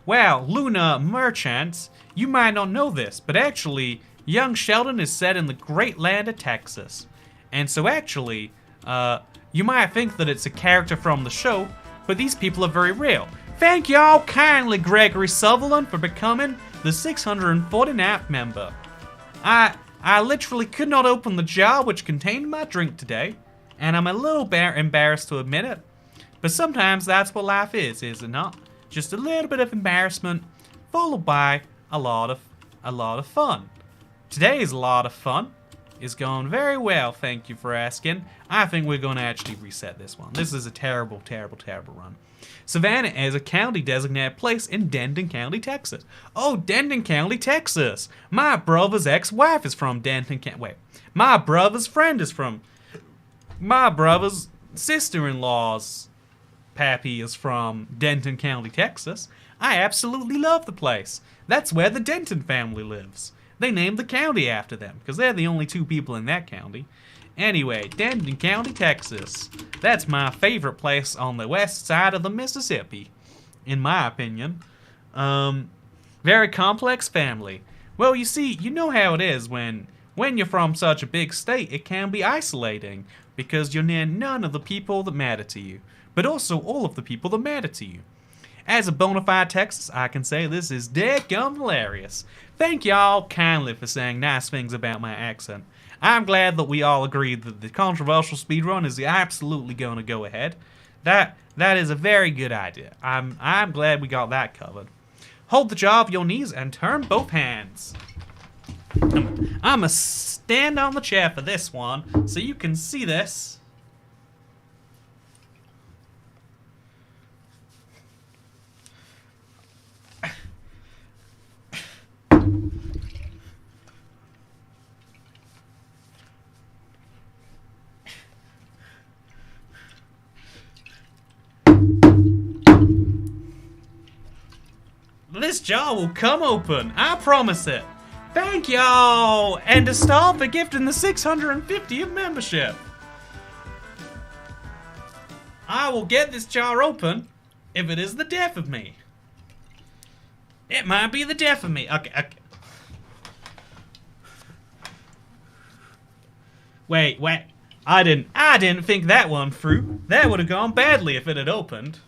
Well, Luna Merchants, you might not know this, but actually, Young Sheldon is set in the great land of Texas. And so actually, you might think that it's a character from the show, but these people are very real. Thank y'all kindly, Gregory Sutherland, for becoming the 649th member. I I literally could not open the jar which contained my drink today, and I'm a little embarrassed to admit it. But sometimes that's what life is it not? Just a little bit of embarrassment, followed by a lot of fun. Today's a lot of fun. Is going very well, thank you for asking. I think we're going to actually reset this one. This is a terrible, terrible, terrible run. Savannah is a county designated place in Denton County, Texas. Oh, Denton County, Texas. My brother's ex-wife is from Denton County. Wait, my brother's friend is from... My brother's sister-in-law's pappy is from Denton County, Texas. I absolutely love the place. That's where the Denton family lives. They named the county after them, because they're the only two people in that county. Anyway, Denton County, Texas. That's my favorite place on the west side of the Mississippi, in my opinion. Very complex family. Well, you see, you know how it is when you're from such a big state, it can be isolating, because you're near none of the people that matter to you, but also all of the people that matter to you. As a bona fide Texas, I can say this is dead-gum hilarious. Thank y'all kindly for saying nice things about my accent. I'm glad that we all agreed that the controversial speedrun is absolutely going to go ahead. That is a very good idea. I'm glad we got that covered. Hold the jaw of your knees and turn both hands. I'm gonna stand on the chair for this one so you can see this. This jar will come open. I promise it. Thank y'all! And to start for gifting the 650 of membership. I will get this jar open if it is the death of me. It might be the death of me. Okay. Wait. I didn't think that one through. That would have gone badly if it had opened.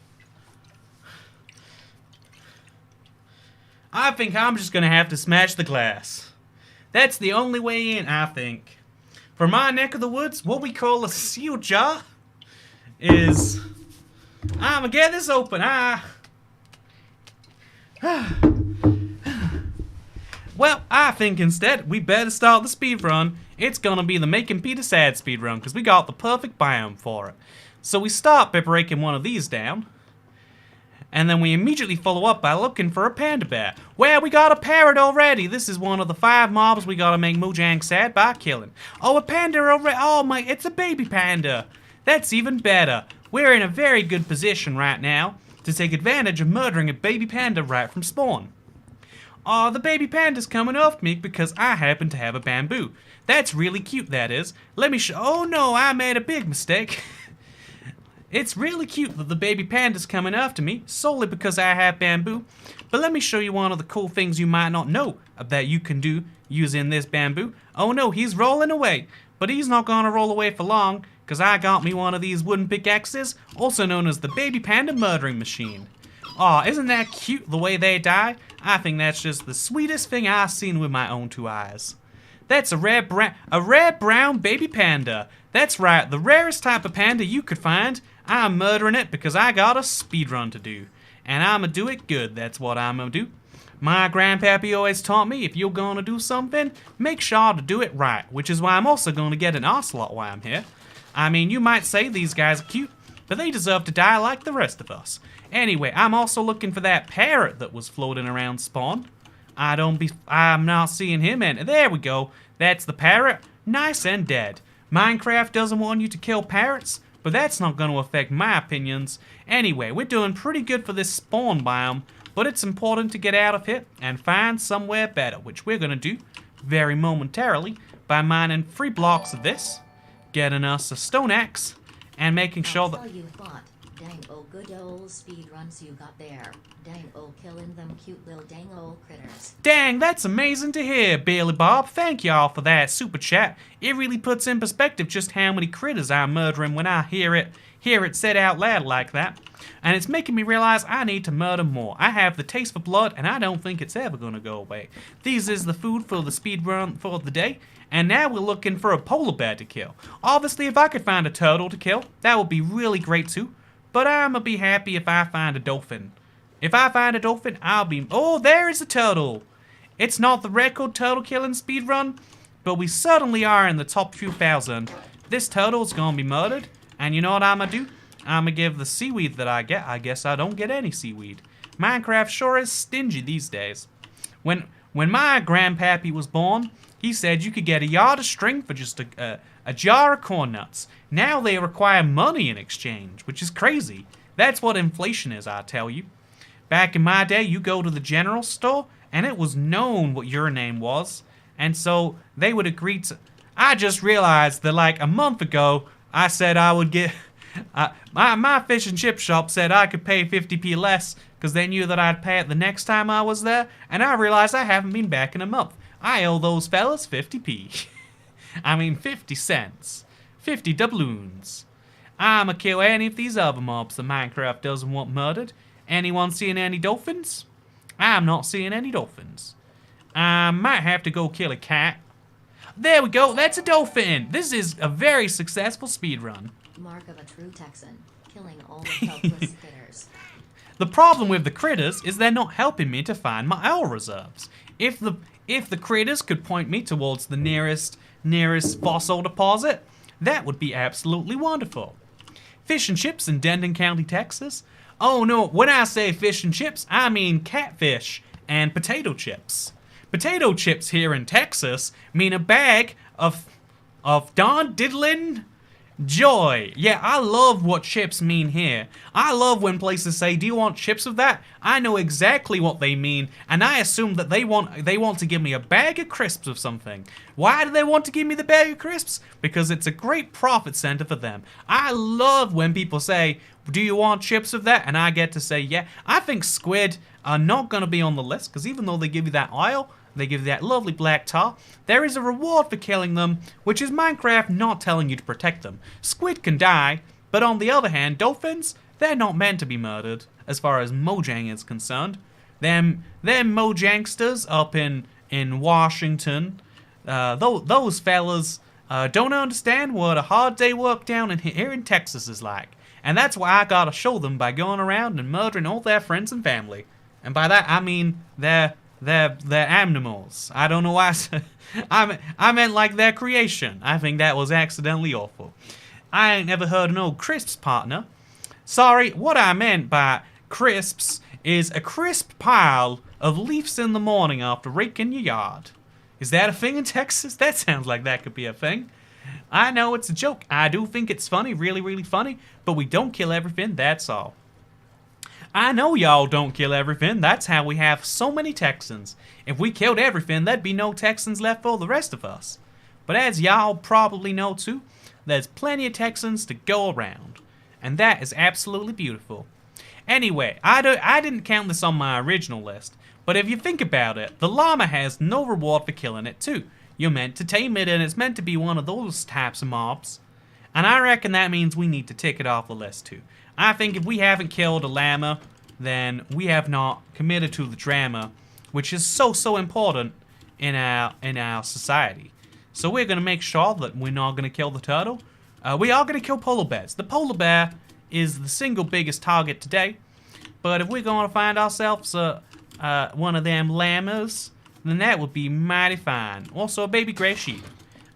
I think I'm just gonna have to smash the glass. That's the only way in, I think. For my neck of the woods, what we call a sealed jar is... I'm gonna get this open. Well, I think instead we better start the speed run. It's gonna be the Making Peter Sad speed run because we got the perfect biome for it. So we start by breaking one of these down. And then we immediately follow up by looking for a panda bear. Well, we got a parrot already. This is one of the 5 mobs we gotta make Mojang sad by killing. Oh, a panda already. Oh my, it's a baby panda. That's even better. We're in a very good position right now to take advantage of murdering a baby panda right from spawn. Oh, the baby panda's coming off me because I happen to have a bamboo. That's really cute, that is. Let me show. Oh no, I made a big mistake. It's really cute that the baby panda's coming after me, solely because I have bamboo. But let me show you one of the cool things you might not know that you can do using this bamboo. Oh no, he's rolling away. But he's not gonna roll away for long, because I got me one of these wooden pickaxes, also known as the baby panda murdering machine. Aw, isn't that cute the way they die? I think that's just the sweetest thing I've seen with my own 2 eyes. That's a rare brown baby panda. That's right, the rarest type of panda you could find. I'm murdering it because I got a speedrun to do. And I'ma do it good, that's what I'm gonna do. My grandpappy always taught me if you're gonna do something, make sure to do it right. Which is why I'm also gonna get an ocelot while I'm here. I mean, you might say these guys are cute, but they deserve to die like the rest of us. Anyway, I'm also looking for that parrot that was floating around spawn. I'm not seeing him in. There we go. That's the parrot. Nice and dead. Minecraft doesn't want you to kill parrots, but that's not going to affect my opinions. Anyway, we're doing pretty good for this spawn biome, but it's important to get out of here and find somewhere better, which we're going to do very momentarily by mining 3 blocks of this, getting us a stone axe, and making sure that... Dang old good old speed runs you got there. Dang old killing them cute little dang old critters. Dang, that's amazing to hear, Billy Bob. Thank y'all for that super chat. It really puts in perspective just how many critters I'm murdering when I hear hear it said out loud like that. And it's making me realize I need to murder more. I have the taste for blood, and I don't think it's ever gonna go away. These is the food for the speed run for the day. And now we're looking for a polar bear to kill. Obviously, if I could find a turtle to kill, that would be really great too. But I'ma be happy if I find a dolphin. If I find a dolphin, I'll be... Oh, there is a turtle. It's not the record turtle killing speedrun, but we certainly are in the top few thousand. This turtle's gonna be murdered, and you know what I'ma do? I'ma give the seaweed that I get. I guess I don't get any seaweed. Minecraft sure is stingy these days. When my grandpappy was born, he said you could get a yard of string for just a jar of corn nuts. Now they require money in exchange, which is crazy. That's what inflation is, I tell you. Back in my day, you go to the general store, and it was known what your name was. And so they would agree to... I just realized that like a month ago, I said I would get... my fish and chip shop said I could pay 50p less because they knew that I'd pay it the next time I was there. And I realized I haven't been back in a month. I owe those fellas 50p. I mean 50 cents. 50 doubloons. I'ma kill any of these other mobs that Minecraft doesn't want murdered. Anyone seeing any dolphins? I'm not seeing any dolphins. I might have to go kill a cat. There we go, that's a dolphin! This is a very successful speedrun. Mark of a true Texan, killing all the helpless critters. The problem with the critters is they're not helping me to find my oil reserves. If the critters could point me towards the nearest fossil deposit, that would be absolutely wonderful. Fish and chips in Denton County, Texas. Oh no, when I say fish and chips, I mean catfish and potato chips. Potato chips here in Texas mean a bag of Don Diddlin' joy. Yeah, I love what chips mean here. I love when places say, do you want chips of that? I know exactly what they mean, and I assume that they want to give me a bag of crisps of something. Why do they want to give me the bag of crisps? Because it's a great profit center for them. I love when people say, do you want chips of that? And I get to say, yeah. I think squid are not going to be on the list, because even though they give you that oil, they give you that lovely black tar, there is a reward for killing them, which is Minecraft not telling you to protect them. Squid can die, but on the other hand, dolphins, they're not meant to be murdered, as far as Mojang is concerned. Them Mojangsters up in Washington, those fellas don't understand what a hard day work down here in Texas is like. And that's why I gotta show them by going around and murdering all their friends and family. And by that, I mean they're animals. I don't know why I meant like their creation. I think that was accidentally awful. I ain't never heard an old crisps partner. Sorry, what I meant by crisps is a crisp pile of leaves in the morning after raking your yard. Is that a thing in Texas? That sounds like that could be a thing. I know it's a joke. I do think it's funny, really, really funny, but we don't kill everything, that's all. I know y'all don't kill everything. That's how we have so many Texans. If we killed everything, there'd be no Texans left for the rest of us. But as y'all probably know too, there's plenty of Texans to go around. And that is absolutely beautiful. Anyway, I didn't count this on my original list. But if you think about it, the llama has no reward for killing it too. You're meant to tame it, and it's meant to be one of those types of mobs. And I reckon that means we need to tick it off the list too. I think if we haven't killed a llama, then we have not committed to the drama, which is so important in our society. So we're gonna make sure that we're not gonna kill the turtle. We are gonna kill polar bears. The polar bear is the single biggest target today. But if we're gonna find ourselves one of them llamas, then that would be mighty fine. Also a baby gray sheep.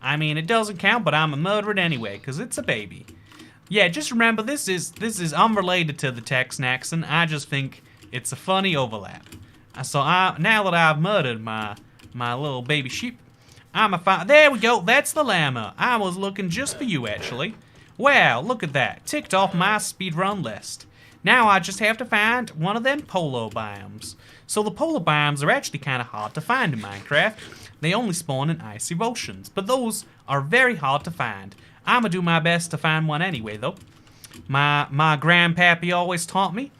I mean, it doesn't count, but I'm a murder it anyway, because it's a baby. Yeah, just remember, this is unrelated to the Texan accent. I just think it's a funny overlap. So now that I've murdered my little baby sheep, there we go, that's the llama. I was looking just for you, actually. Wow, look at that. Ticked off my speedrun list. Now I just have to find one of them polar biomes. So the polar biomes are actually kind of hard to find in Minecraft. They only spawn in icy oceans, but those are very hard to find. I'ma do my best to find one anyway, though. My grandpappy always taught me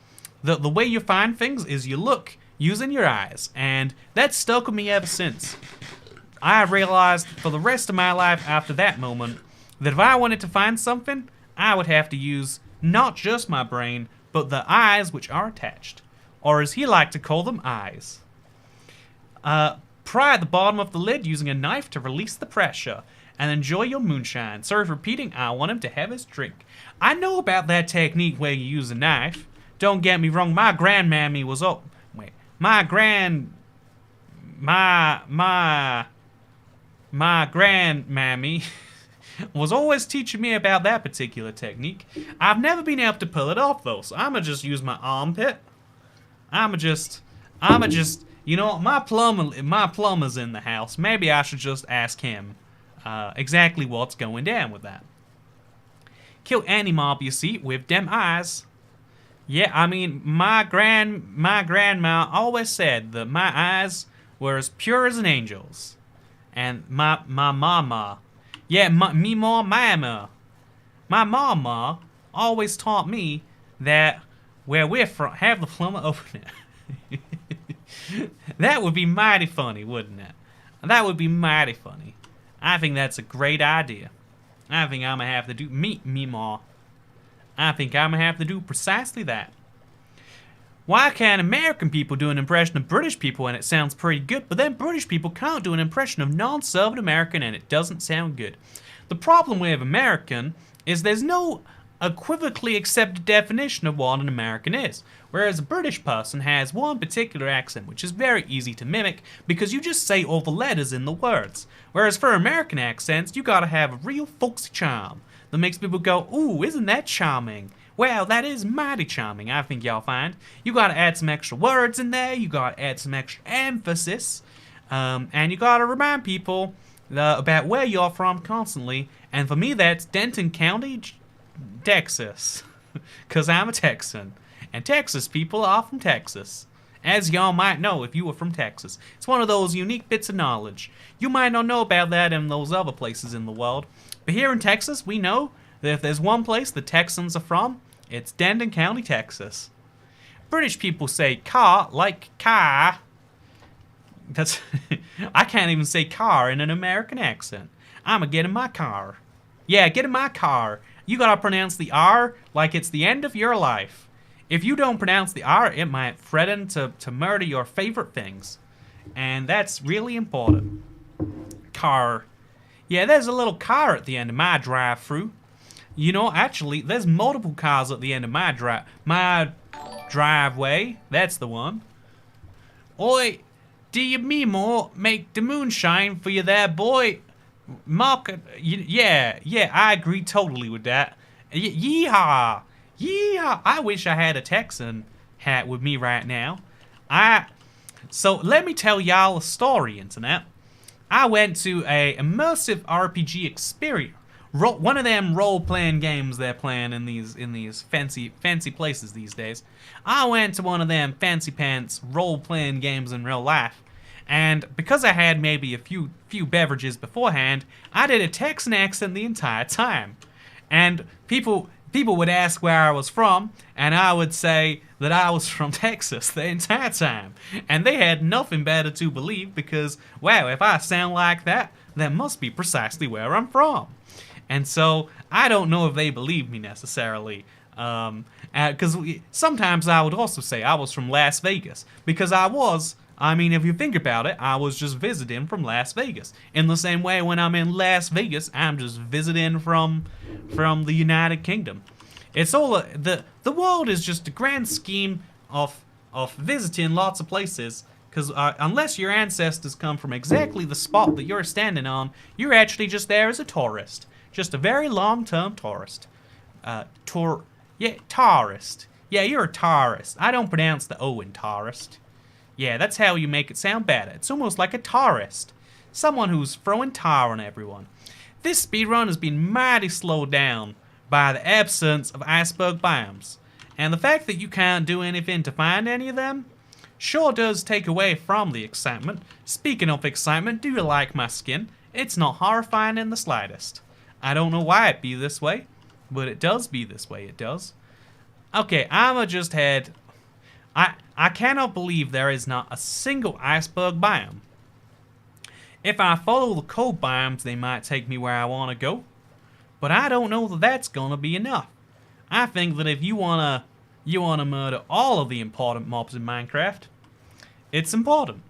that the way you find things is you look using your eyes, and that's stuck with me ever since. I realized for the rest of my life after that moment that if I wanted to find something, I would have to use not just my brain, but the eyes which are attached, or as he liked to call them, eyes. Pry at the bottom of the lid using a knife to release the pressure, and enjoy your moonshine. Sorry for repeating, I want him to have his drink. I know about that technique where you use a knife. Don't get me wrong, my grandmammy was my grandmammy was always teaching me about that particular technique. I've never been able to pull it off though, so I'ma just use my armpit. I'ma just, you know, my plumber's in the house. Maybe I should just ask him exactly what's going down with that. Kill any mob you see with them eyes. Yeah, I mean, my grandma always said that my eyes were as pure as an angel's. And my mama, yeah, my mama always taught me that where we're from, have the plumber open it. That would be mighty funny, wouldn't it? That would be mighty funny. I think that's a great idea. I think I'm gonna have to do me ma. I think I'm gonna have to do precisely that. Why can't American people do an impression of British people and it sounds pretty good, but then British people can't do an impression of non-Southern American and it doesn't sound good? The problem with American is there's no equivocally accepted definition of what an American is, whereas a British person has one particular accent which is very easy to mimic because you just say all the letters in the words, whereas for American accents you gotta have a real folksy charm that makes people go, ooh, isn't that charming? Well, that is mighty charming, I think y'all find. You gotta add some extra words in there, you gotta add some extra emphasis, and you gotta remind people about where you're from constantly, and for me that's Denton County, Texas, because I'm a Texan, and Texas people are from Texas, as y'all might know if you were from Texas. It's one of those unique bits of knowledge. You might not know about that in those other places in the world, but here in Texas, we know that if there's one place the Texans are from, it's Denton County, Texas. British people say car like car. That's I can't even say car in an American accent. I'ma get in my car. Yeah, get in my car. You gotta pronounce the R like it's the end of your life. If you don't pronounce the R, it might threaten to murder your favorite things. And that's really important. Car. Yeah, there's a little car at the end of my drive-through. You know, actually, there's multiple cars at the end of my driveway. That's the one. Oi, do you Mimo make the moonshine for you there, boy? Mark, yeah, I agree totally with that. Yeehaw! Yeehaw! I wish I had a Texan hat with me right now. So let me tell y'all a story, Internet. I went to a immersive RPG experience. One of them role-playing games they're playing in these fancy places these days. I went to one of them fancy pants role-playing games in real life, and because I had maybe a few beverages beforehand, I did a Texan accent the entire time. And people would ask where I was from, and I would say that I was from Texas the entire time. And they had nothing better to believe because, wow, if I sound like that must be precisely where I'm from. And so, I don't know if they believe me necessarily. Because sometimes I would also say I was from Las Vegas. Because if you think about it, I was just visiting from Las Vegas. In the same way, when I'm in Las Vegas, I'm just visiting from the United Kingdom. It's all, the world is just a grand scheme of visiting lots of places. Because unless your ancestors come from exactly the spot that you're standing on, you're actually just there as a tourist. Just a very long-term tourist. Tourist. Yeah, you're a tourist. I don't pronounce the O in tourist. Yeah, that's how you make it sound better. It's almost like a tourist. Someone who's throwing tar on everyone. This speedrun has been mighty slowed down by the absence of iceberg biomes. And the fact that you can't do anything to find any of them sure does take away from the excitement. Speaking of excitement, do you like my skin? It's not horrifying in the slightest. I don't know why it be this way, but it does be this way, it does. Okay, I cannot believe there is not a single iceberg biome. If I follow the cold biomes, they might take me where I want to go. But I don't know that that's gonna be enough. I think that if you wanna murder all of the important mobs in Minecraft, it's important.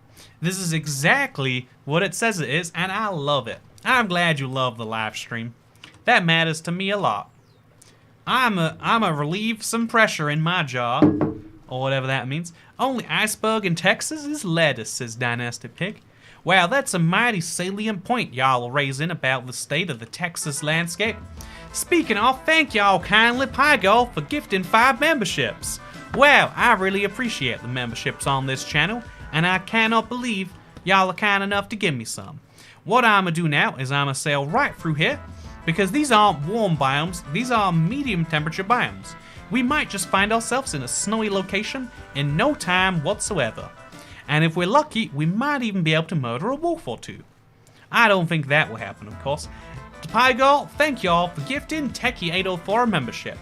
This is exactly what it says it is, and I love it. I'm glad you love the live stream. That matters to me a lot. I'ma relieve some pressure in my jaw, or whatever that means. Only iceberg in Texas is lettuce, says Dynasty Pig. Wow, that's a mighty salient point y'all are raising about the state of the Texas landscape. Speaking of, thank y'all kindly, Pygol, for gifting 5 memberships. Wow, I really appreciate the memberships on this channel, and I cannot believe y'all are kind enough to give me some. What I'ma do now is I'ma sail right through here, because these aren't warm biomes, these are medium temperature biomes. We might just find ourselves in a snowy location in no time whatsoever. And if we're lucky, we might even be able to murder a wolf or 2. I don't think that will happen, of course. To Pygol, thank y'all for gifting Techie804 a membership.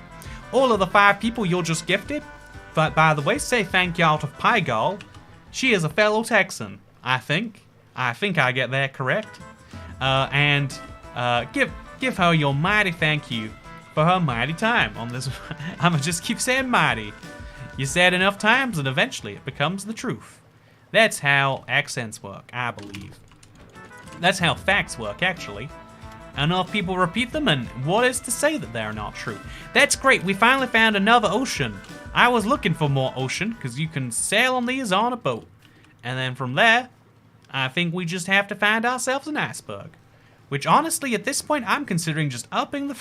All of the 5 people you're just gifted, but by the way, say thank y'all to Pygol. She is a fellow Texan, I think. I think I get that correct. Give her your mighty thank you for her mighty time on this. I'ma just keep saying mighty. You say it enough times and eventually it becomes the truth. That's how accents work, I believe. That's how facts work, actually. Enough people repeat them, and what is to say that they're not true? That's great, we finally found another ocean. I was looking for more ocean, because you can sail on these on a boat. And then from there, I think we just have to find ourselves an iceberg. Which honestly, at this point, I'm considering just upping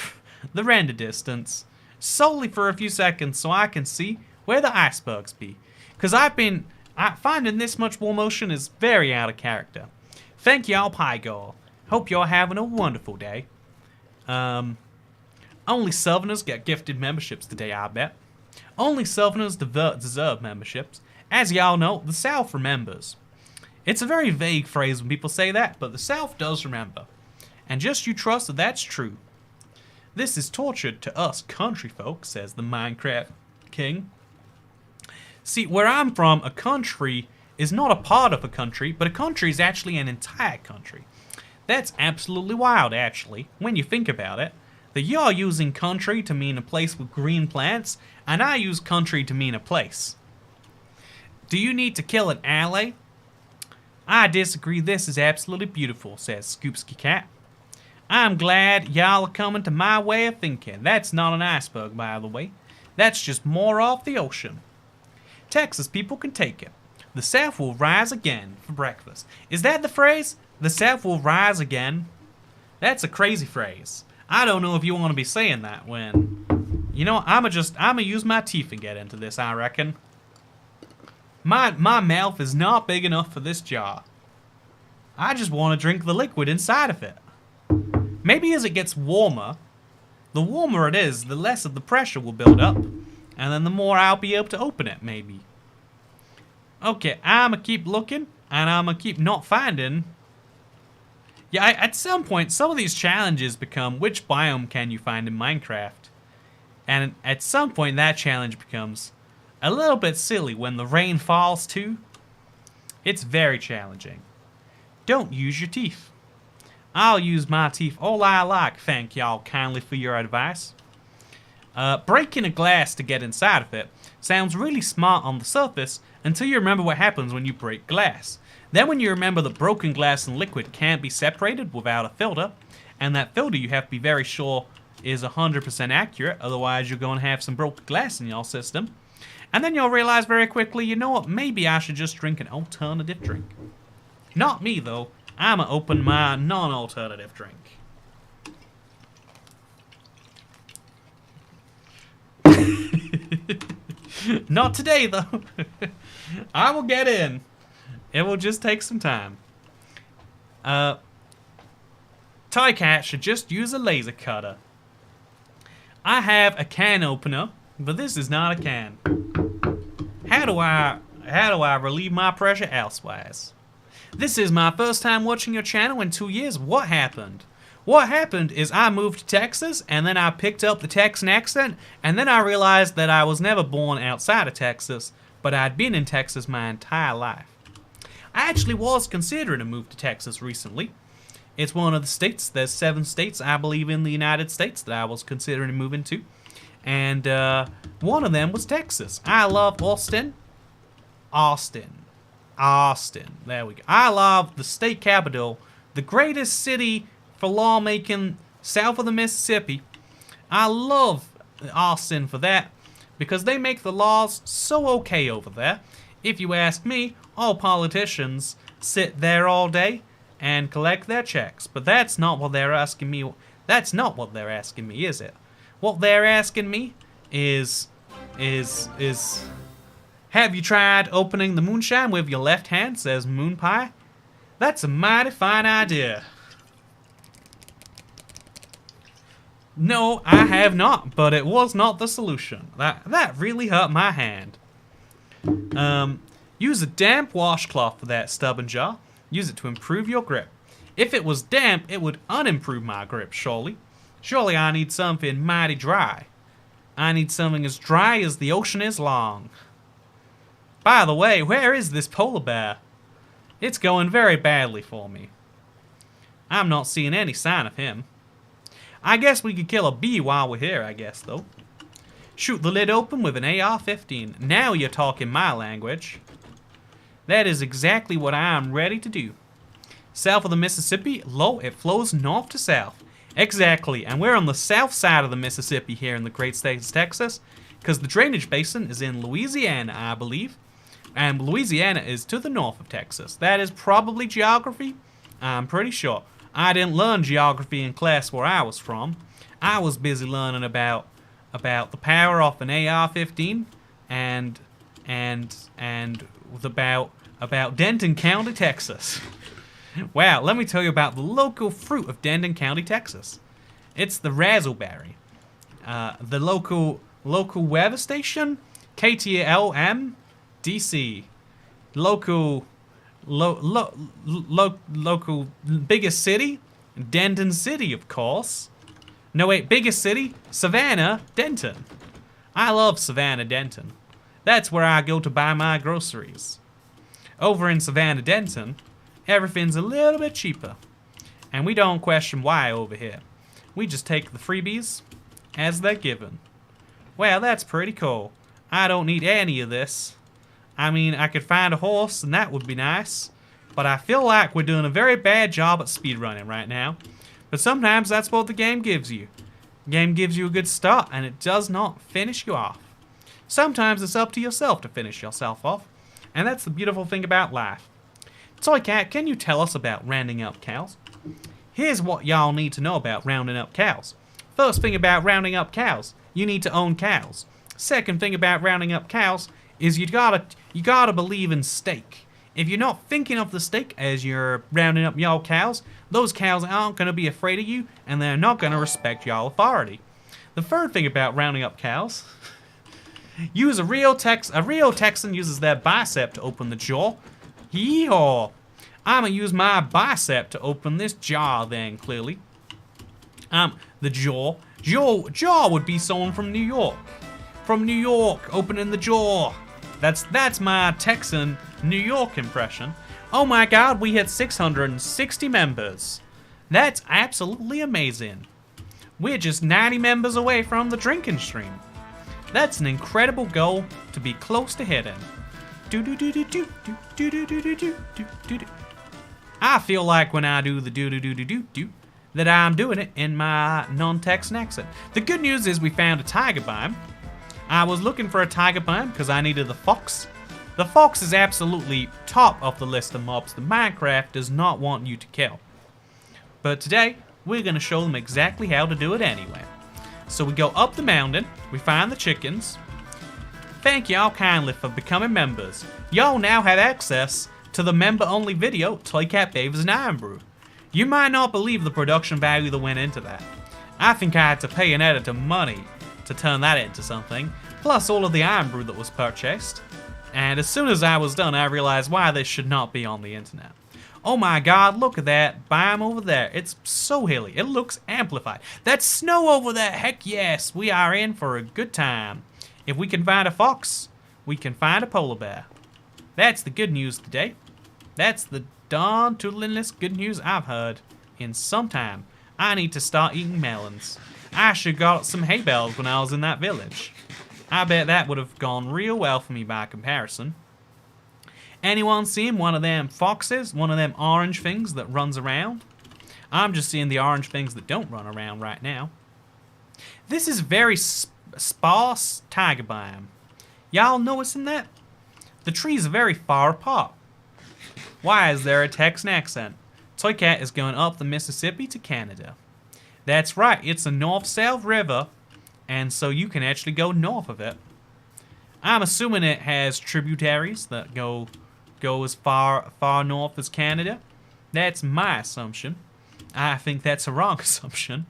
the render distance. Solely for a few seconds, so I can see where the icebergs be. Because finding this much warm ocean is very out of character. Thank y'all, Pygol. Hope you're having a wonderful day. Only Southerners get gifted memberships today, I bet. Only Southerners deserve memberships. As y'all know, the South remembers. It's a very vague phrase when people say that, but the South does remember. And just you trust that that's true. This is torture to us country folk, says the Minecraft King. See, where I'm from, a country is not a part of a country, but a country is actually an entire country. That's absolutely wild, actually, when you think about it. That you're using country to mean a place with green plants, and I use country to mean a place. Do you need to kill an alley? I disagree, this is absolutely beautiful, says Scoopsky Cat. I'm glad y'all are coming to my way of thinking. That's not an iceberg, by the way. That's just more of the ocean. Texas people can take it. The South will rise again for breakfast. Is that the phrase? The South will rise again? That's a crazy phrase. I don't know if you want to be saying that when... You know, I'ma use my teeth and get into this, I reckon. My mouth is not big enough for this jar. I just want to drink the liquid inside of it. Maybe as it gets warmer, the warmer it is, the less of the pressure will build up. And then the more I'll be able to open it, maybe. Okay, I'ma keep looking, and I'ma keep not finding. Yeah, at some point, some of these challenges become which biome can you find in Minecraft. And at some point, that challenge becomes a little bit silly when the rain falls too. It's very challenging. Don't use your teeth. I'll use my teeth all I like, thank y'all kindly for your advice. Breaking a glass to get inside of it sounds really smart on the surface until you remember what happens when you break glass. Then when you remember that broken glass and liquid can't be separated without a filter, and that filter you have to be very sure is 100% accurate, otherwise you're going to have some broken glass in your system. And then you'll realize very quickly, you know what, maybe I should just drink an alternative drink. Not me though, I'ma open my non-alternative drink. Not today, though. I will get in. It will just take some time. Tycat should just use a laser cutter. I have a can opener, but this is not a can. How do I relieve my pressure elsewise? This is my first time watching your channel in 2 years. What happened? What happened is I moved to Texas, and then I picked up the Texan accent, and then I realized that I was never born outside of Texas, but I'd been in Texas my entire life. I actually was considering a move to Texas recently. It's one of the states, there's 7 states I believe in the United States that I was considering moving to. And one of them was Texas. I love Austin. Austin. There we go. I love the state capital, the greatest city for lawmaking south of the Mississippi. I love Austin for that because they make the laws so okay over there. If you ask me, all politicians sit there all day and collect their checks. But that's not what they're asking me. That's not what they're asking me, is it? What they're asking me is have you tried opening the moonshine with your left hand, says Moon Pie? That's a mighty fine idea. No, I have not, but it was not the solution. That really hurt my hand. Use a damp washcloth for that stubborn jaw. Use it to improve your grip. If it was damp, it would unimprove my grip, surely. Surely I need something mighty dry. I need something as dry as the ocean is long. By the way, where is this polar bear? It's going very badly for me. I'm not seeing any sign of him. I guess we could kill a bee while we're here, I guess, though. Shoot the lid open with an AR-15. Now you're talking my language. That is exactly what I am ready to do. South of the Mississippi, lo, it flows north to south. Exactly, and we're on the south side of the Mississippi here in the great state of Texas, because the drainage basin is in Louisiana, I believe, and Louisiana is to the north of Texas. That is probably geography, I'm pretty sure. I didn't learn geography in class where I was from. I was busy learning about the power of an AR-15 and about Denton County, Texas. Wow, let me tell you about the local fruit of Denton County, Texas. It's the razzleberry. The local weather station, KTLM, DC. Local biggest city, Denton City, of course. No wait, biggest city, Savannah, Denton. I love Savannah, Denton. That's where I go to buy my groceries. Over in Savannah, Denton, everything's a little bit cheaper. And we don't question why over here. We just take the freebies as they're given. Well, that's pretty cool. I don't need any of this. I mean, I could find a horse and that would be nice. But I feel like we're doing a very bad job at speedrunning right now. But sometimes that's what the game gives you. The game gives you a good start and it does not finish you off. Sometimes it's up to yourself to finish yourself off. And that's the beautiful thing about life. Toy Cat, can you tell us about rounding up cows? Here's what y'all need to know about rounding up cows. First thing about rounding up cows, you need to own cows. Second thing about rounding up cows is you gotta believe in steak. If you're not thinking of the steak as you're rounding up y'all cows, those cows aren't gonna be afraid of you and they're not gonna respect y'all authority. The third thing about rounding up cows, use a real Texan uses their bicep to open the jaw. Yeehaw! I'ma use my bicep to open this jaw then, clearly. The jaw. Jaw would be someone from New York. From New York, opening the jaw. That's my Texan New York impression. Oh my god, we hit 660 members. That's absolutely amazing. We're just 90 members away from the drinking stream. That's an incredible goal to be close to hitting. I feel like when I do the do that I'm doing it in my non-Texan accent. The good news is we found a tiger biome. I was looking for a tiger biome because I needed the fox. The fox is absolutely top of the list of mobs that Minecraft does not want you to kill. But today, we're going to show them exactly how to do it anyway. So we go up the mountain, we find the chickens. Thank y'all kindly for becoming members. Y'all now have access to the member-only video, Toy Cat Babies and Iron Brew. You might not believe the production value that went into that. I think I had to pay an editor money to turn that into something, plus all of the Iron Brew that was purchased. And as soon as I was done, I realized why this should not be on the internet. Oh my god, look at that biome over there. It's so hilly. It looks amplified. That's snow over there. Heck yes, we are in for a good time. If we can find a fox, we can find a polar bear. That's the good news today. That's the darn tootliness good news I've heard in some time. I need to start eating melons. I should got some hay bales when I was in that village. I bet that would have gone real well for me by comparison. Anyone seen one of them foxes? One of them orange things that runs around? I'm just seeing the orange things that don't run around right now. This is very sparse tiger biome. Y'all noticing that? The trees are very far apart. Why is there a Texan accent? Toy Cat is going up the Mississippi to Canada. That's right, it's a north-south river, and so you can actually go north of it. I'm assuming it has tributaries that go as far north as Canada. That's my assumption. I think that's a wrong assumption,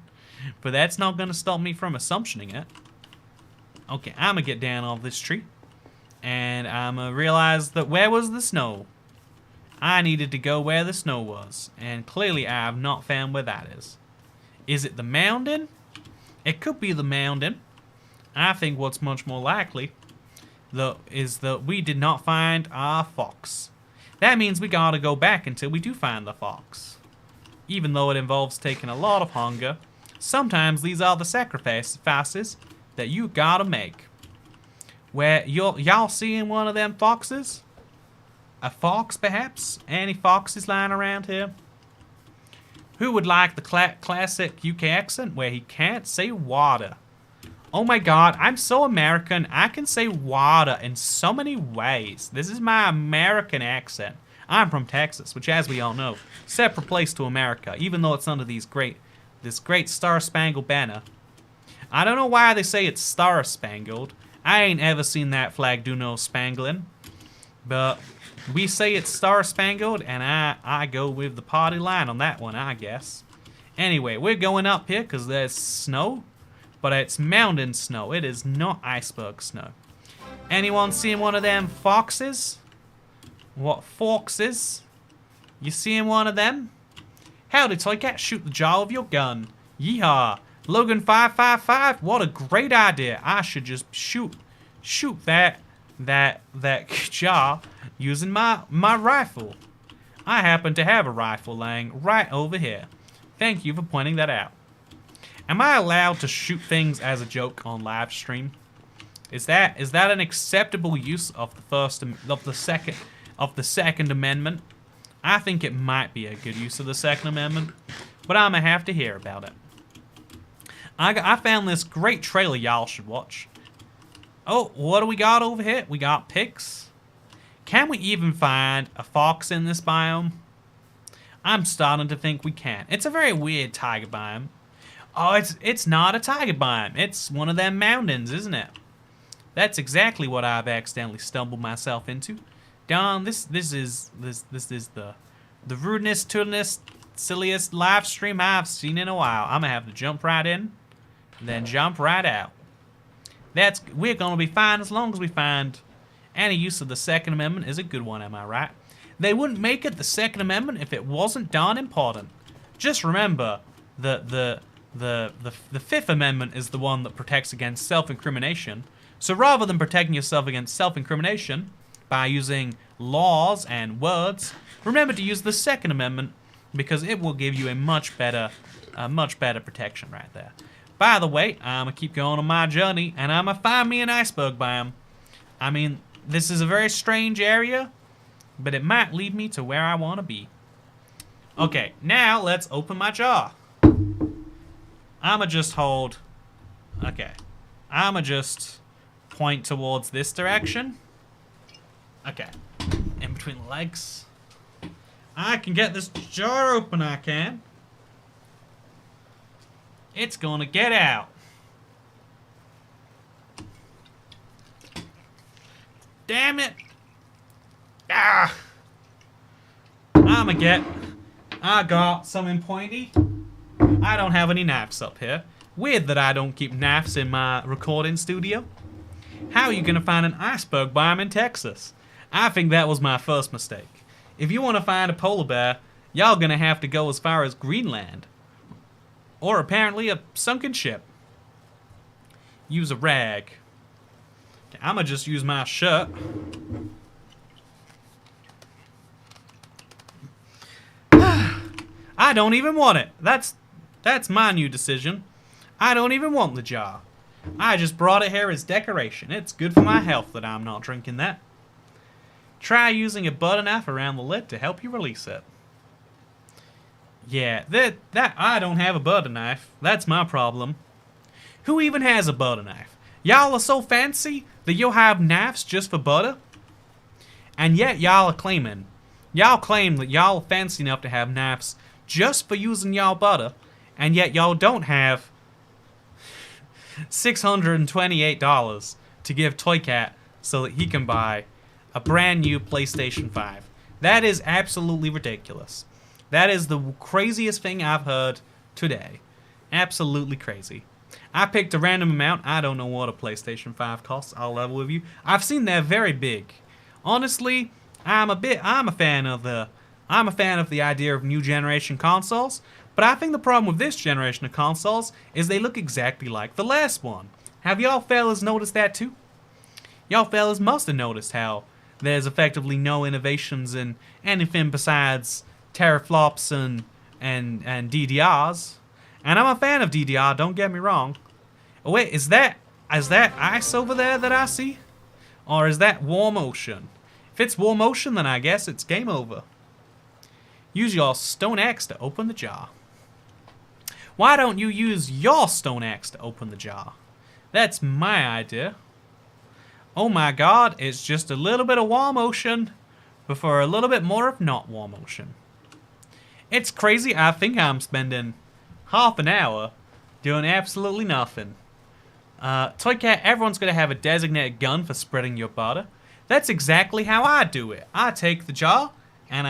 but that's not going to stop me from assumptioning it. Okay, I'm going to get down off this tree, and I'm going to realize that where was the snow? I needed to go where the snow was, and clearly I have not found where that is. Is it the mountain? It could be the mountain. I think what's much more likely is that we did not find our fox. That means we gotta go back until we do find the fox. Even though it involves taking a lot of hunger, sometimes these are the sacrifices that you gotta make. Where y'all seeing one of them foxes? A fox, perhaps? Any foxes lying around here? Who would like the classic UK accent where he can't say water? Oh my god, I'm so American. I can say water in so many ways. This is my American accent. I'm from Texas, which, as we all know, separate place to America, even though it's under this great star-spangled banner. I don't know why they say it's star-spangled. I ain't ever seen that flag do no spangling. But we say it's star-spangled, and I go with the party line on that one, I guess. Anyway, we're going up here because there's snow, but it's mountain snow. It is not iceberg snow. Anyone seen one of them foxes? What foxes? You seeing one of them? Howdy, Toy Cat, shoot the jaw of your gun. Yeehaw. Logan 555, what a great idea. I should just shoot that jaw using my rifle. I happen to have a rifle laying right over here. Thank you for pointing that out. Am I allowed to shoot things as a joke on live stream? Is that an acceptable use of the Second Amendment? I think it might be a good use of the Second Amendment, but I'm gonna have to hear about it. I found this great trailer y'all should watch. Oh, what do we got over here? We got pigs. Can we even find a fox in this biome? I'm starting to think we can. It's a very weird tiger biome. Oh, it's not a tiger biome. It's one of them mountains, isn't it? That's exactly what I've accidentally stumbled myself into. Darn, this is the rudest, toothless, silliest live stream I've seen in a while. I'm gonna have to jump right in, then jump right out. We're gonna be fine as long as we find any use of the Second Amendment is a good one, am I right? They wouldn't make it the Second Amendment if it wasn't darn important. Just remember, the Fifth Amendment is the one that protects against self-incrimination. So rather than protecting yourself against self-incrimination by using laws and words, remember to use the Second Amendment because it will give you a much better protection right there. By the way, I'm gonna keep going on my journey, and I'm gonna find me an iceberg biome. I mean, this is a very strange area, but it might lead me to where I want to be. Okay, now let's open my jaw. I'ma just hold. Okay, I'ma just point towards this direction. Okay, in between the legs. I can get this jar open, I can. It's gonna get out. Damn it. Ah. I got something pointy. I don't have any knives up here. Weird that I don't keep knives in my recording studio. How are you gonna find an iceberg biome in Texas? I think that was my first mistake. If you want to find a polar bear, y'all gonna have to go as far as Greenland. Or apparently a sunken ship. Use a rag. Okay, I'm gonna just use my shirt. I don't even want it. That's my new decision. I don't even want the jar. I just brought it here as decoration. It's good for my health that I'm not drinking that. Try using a butter knife around the lid to help you release it. Yeah, that I don't have a butter knife. That's my problem. Who even has a butter knife? Y'all are so fancy that you'll have knives just for butter? And yet y'all claim that y'all are fancy enough to have knives just for using y'all butter, and yet y'all don't have $628 to give Toy Cat so that he can buy a brand new PlayStation 5. That is absolutely ridiculous. That is the craziest thing I've heard today. Absolutely crazy. I picked a random amount. I don't know what a PlayStation 5 costs. I'll level with you. I've seen they're very big. Honestly, I'm a fan of the idea of new generation consoles, but I think the problem with this generation of consoles is they look exactly like the last one. Have y'all fellas noticed that too? Y'all fellas must have noticed how there's effectively no innovations in anything besides teraflops and DDRs. And I'm a fan of DDR, don't get me wrong. Oh wait, is that ice over there that I see? Or is that warm ocean? If it's warm ocean, then I guess it's game over. Use your stone axe to open the jar. Why don't you use your stone axe to open the jar? That's my idea. Oh my god, it's just a little bit of warm ocean before a little bit more of not warm ocean. It's crazy, I think I'm spending half an hour doing absolutely nothing. Toy Cat, everyone's going to have a designated gun for spreading your butter. That's exactly how I do it. I take the jar, and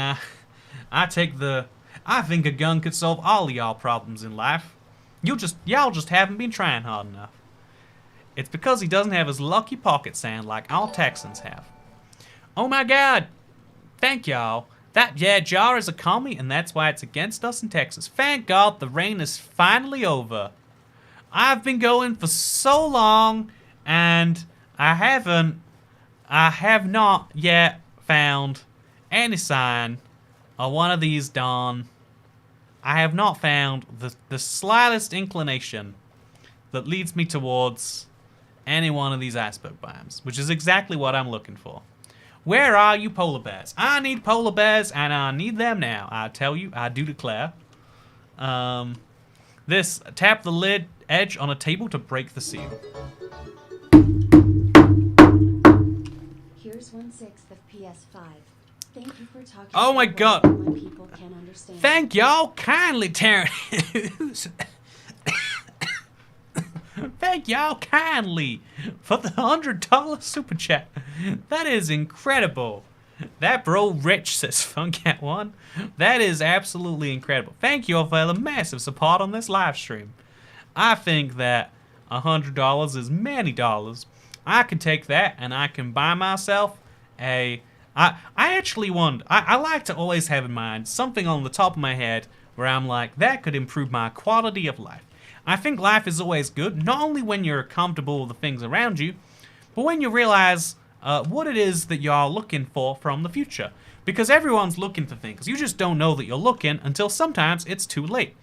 I think a gun could solve all of y'all problems in life. Y'all just haven't been trying hard enough. It's because he doesn't have his lucky pocket sand like all Texans have. Oh my god! Thank y'all. That jar is a commie, and that's why it's against us in Texas. Thank God the rain is finally over. I've been going for so long, and I have not yet found any sign of one of these darn. I have not found the slightest inclination that leads me towards any one of these iceberg biomes, which is exactly what I'm looking for. Where are you polar bears? I need polar bears, and I need them now. I tell you, I do declare. Tap the lid edge on a table to break the seal. Here's 1/6 of PS5. Thank you for talking. Oh my god. My people can understand. Thank y'all kindly, Terrence. Thank y'all kindly for the $100 super chat. That is incredible. That bro rich, says Funcat1. That is absolutely incredible. Thank you all for the massive support on this live stream. I think that $100 is many dollars. I can take that and I can buy myself a... I actually want... I like to always have in mind something on the top of my head where I'm like, that could improve my quality of life. I think life is always good, not only when you're comfortable with the things around you, but when you realize what it is that you're looking for from the future. Because everyone's looking for things. You just don't know that you're looking until sometimes it's too late.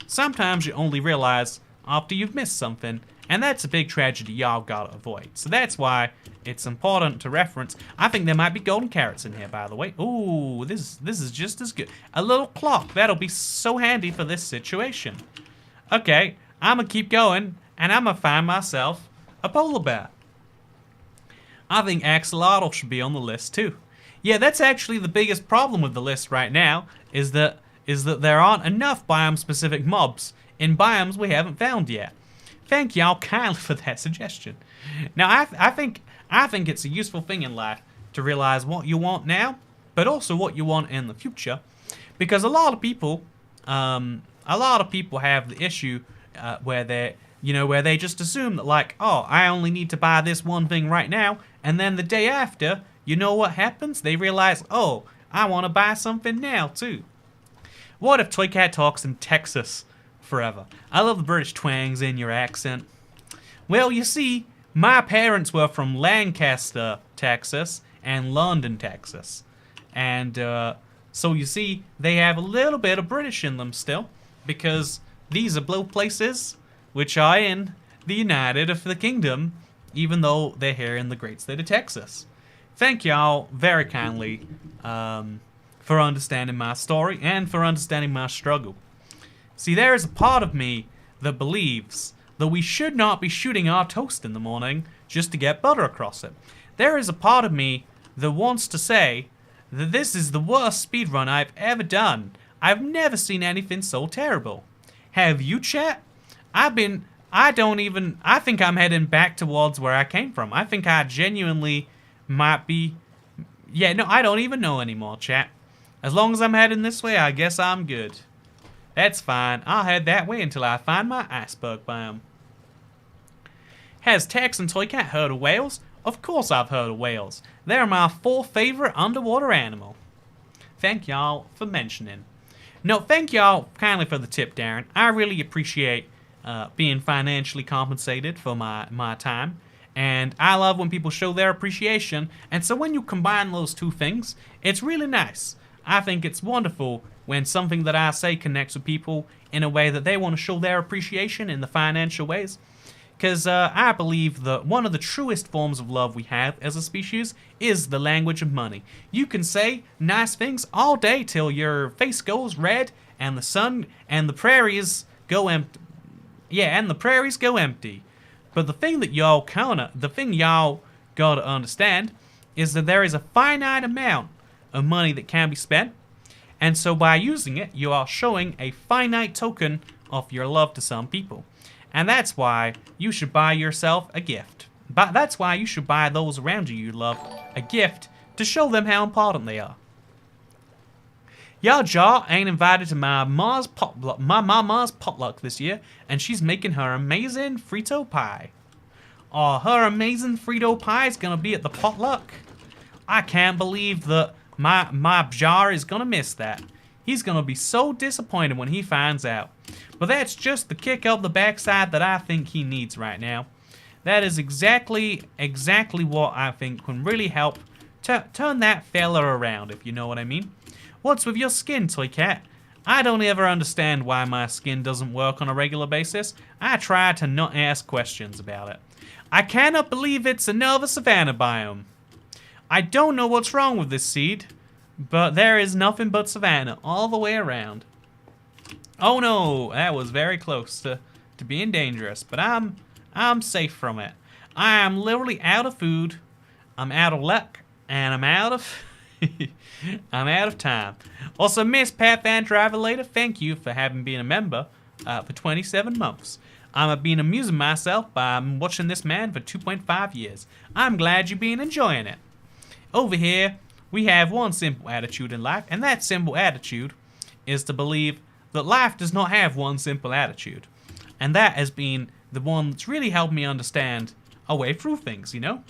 Sometimes you only realize after you've missed something, and that's a big tragedy y'all gotta avoid. So that's why it's important to reference. I think there might be golden carrots in here, by the way. Ooh, this is just as good. A little clock, that'll be so handy for this situation. Okay, I'm gonna keep going, and I'm gonna find myself a polar bear. I think axolotl should be on the list too. Yeah, that's actually the biggest problem with the list right now, is that there aren't enough biome-specific mobs in biomes we haven't found yet. Thank y'all kindly for that suggestion. Now, I think it's a useful thing in life to realize what you want now, but also what you want in the future, because a lot of people have the issue where they just assume that, like, oh, I only need to buy this one thing right now, and then the day after, you know what happens? They realize, oh, I want to buy something now too. What if Toy Cat talks in Texas forever? I love the British twangs in your accent. Well, you see, my parents were from Lancaster, Texas, and London, Texas. And so you see, they have a little bit of British in them still, because these are both places which are in the United of the Kingdom, even though they're here in the great state of Texas. Thank y'all very kindly for understanding my story and for understanding my struggle. See, there is a part of me that believes that we should not be shooting our toast in the morning just to get butter across it. There is a part of me that wants to say that this is the worst speedrun I've ever done. I've never seen anything so terrible. Have you, chat? I think I'm heading back towards where I came from. I think I genuinely might be... Yeah, no, I don't even know anymore, chat. As long as I'm heading this way, I guess I'm good. That's fine. I'll head that way until I find my iceberg biome. Has Texan Toycat heard of whales? Of course I've heard of whales. They're my 4th favorite underwater animal. Thank y'all for mentioning. No, thank y'all kindly for the tip, Darren. I really appreciate being financially compensated for my time. And I love when people show their appreciation. And so when you combine those two things, it's really nice. I think it's wonderful when something that I say connects with people in a way that they want to show their appreciation in the financial ways. Because I believe that one of the truest forms of love we have as a species is the language of money. You can say nice things all day till your face goes red and the sun and the prairies go empty. Yeah, and the prairies go empty. But the thing y'all gotta understand is that there is a finite amount of money that can be spent. And so by using it, you are showing a finite token of your love to some people. And that's why you should buy yourself a gift. But that's why you should buy those around you love a gift to show them how important they are. Y'all jaw ain't invited to my mama's potluck this year, and she's making her amazing Frito pie. Oh, her amazing Frito pie is gonna be at the potluck. I can't believe that my jar is gonna miss that. He's gonna be so disappointed when he finds out. But that's just the kick up the backside that I think he needs right now. That is exactly what I think can really help turn that fella around, if you know what I mean. What's with your skin, Toy Cat? I don't ever understand why my skin doesn't work on a regular basis. I try to not ask questions about it. I cannot believe it's another savanna biome. I don't know what's wrong with this seed, but there is nothing but savanna all the way around. Oh no, that was very close to being dangerous, but I'm safe from it. I am literally out of food, I'm out of luck, and I'm out of I'm out of time. Also, Miss Pathfinder Driver Later, thank you for having been a member for 27 months. I've been amusing myself by watching this man for 2.5 years. I'm glad you've been enjoying it. Over here, we have one simple attitude in life, and that simple attitude is to believe that life does not have one simple attitude. And that has been the one that's really helped me understand a way through things, you know?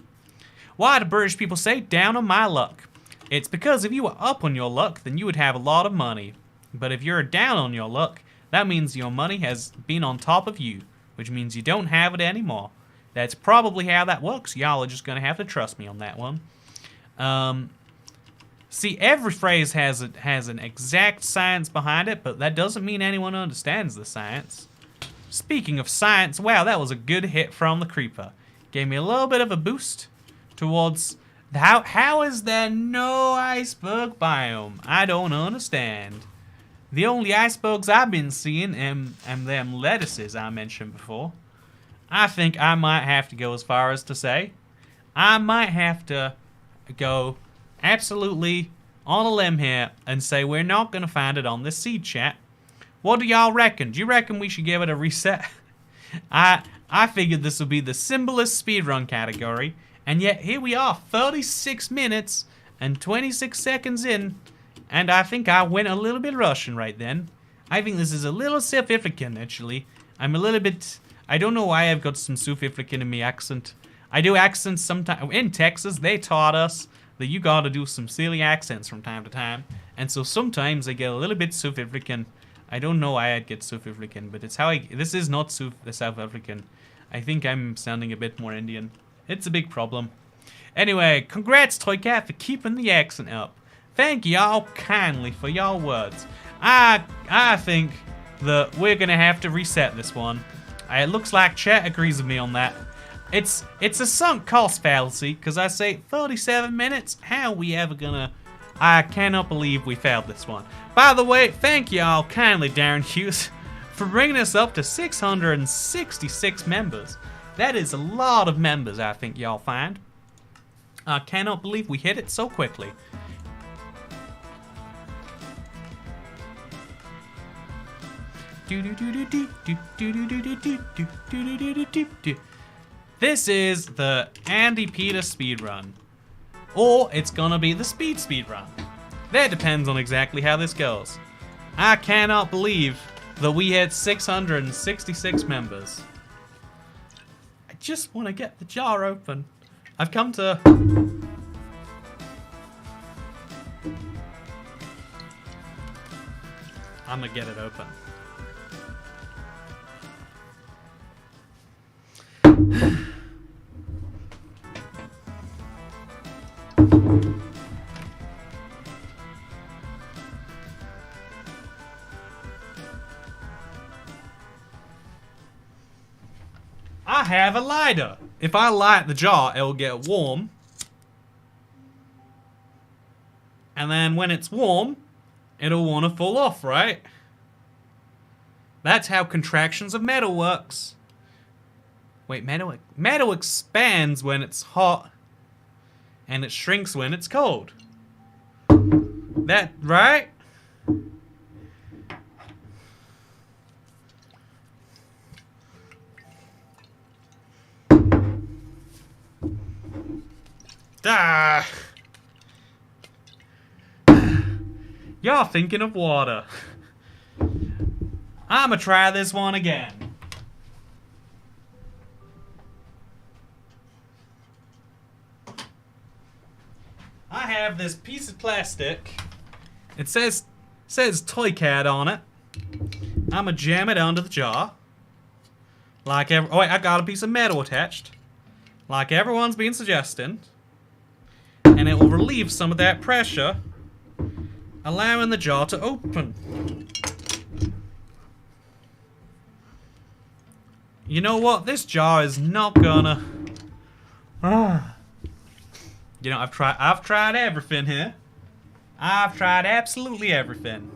Why do British people say, down on my luck? It's because if you were up on your luck, then you would have a lot of money. But if you're down on your luck, that means your money has been on top of you, which means you don't have it anymore. That's probably how that works. Y'all are just going to have to trust me on that one. See, every phrase has an exact science behind it, but that doesn't mean anyone understands the science. Speaking of science, wow, that was a good hit from the creeper. Gave me a little bit of a boost towards... How is there no iceberg biome? I don't understand. The only icebergs I've been seeing am them lettuces I mentioned before. I think I might have to go as far as to say, I might have to go absolutely on a limb here and say we're not going to find it on this seed, chat. What do y'all reckon? Do you reckon we should give it a reset? I figured this would be the simplest speedrun category, and yet here we are, 36 minutes and 26 seconds in, and I think I went a little bit Russian right then. I think this is a little South African, actually. I'm a little bit... I don't know why I've got some South African in my accent. I do accents sometimes. In Texas, they taught us that you gotta do some silly accents from time to time, and so sometimes I get a little bit South African. I don't know why I'd get South African, but it's how I... This is not South African. I think I'm sounding a bit more Indian. It's a big problem. Anyway, congrats, Toycat, for keeping the accent up. Thank y'all kindly for y'all words. I think that we're gonna have to reset this one. It looks like chat agrees with me on that. It's a sunk cost fallacy, because I say 37 minutes? How are we ever gonna... I cannot believe we failed this one. By the way, thank y'all kindly, Darren Hughes, for bringing us up to 666 members. That is a lot of members, I think y'all find. I cannot believe we hit it so quickly. This is the Andy Peter speedrun. Or it's gonna be the speed run. That depends on exactly how this goes. I cannot believe that we had 666 members. I just want to get the jar open. I've come to... I'm gonna get it open. I have a lighter. If I light the jar, it'll get warm. And then when it's warm, it'll want to fall off, right? That's how contractions of metal works. Wait, metal expands when it's hot, and it shrinks when it's cold. That, right? Ah. You're thinking of water. I'ma try this one again. I have this piece of plastic. It says Toy Cat on it. I'ma jam it under the jar. Like oh wait, I got a piece of metal attached. Like everyone's been suggesting. And it will relieve some of that pressure, allowing the jar to open. You know what? This jar is not gonna... You know, I've tried everything here. I've tried absolutely everything.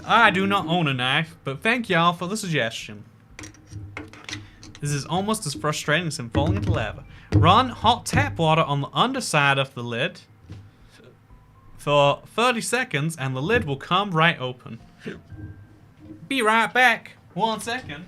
I do not own a knife, but thank y'all for the suggestion. This is almost as frustrating as him falling into lava. Run hot tap water on the underside of the lid for 30 seconds and the lid will come right open. Be right back. 1 second.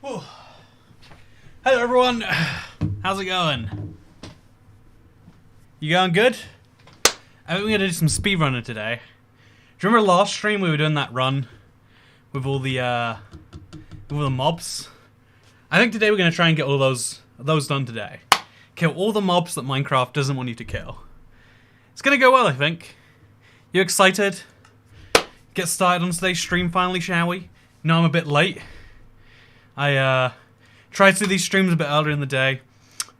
Whew. Hello everyone, how's it going? You going good? I think we're gonna do some speedrunning today. Do you remember last stream we were doing that run with all the mobs? I think today we're gonna try and get all those done today. Kill all the mobs that Minecraft doesn't want you to kill. It's gonna go well, I think. You excited? Get started on today's stream finally, shall we? No, I'm a bit late. I try to do these streams a bit earlier in the day,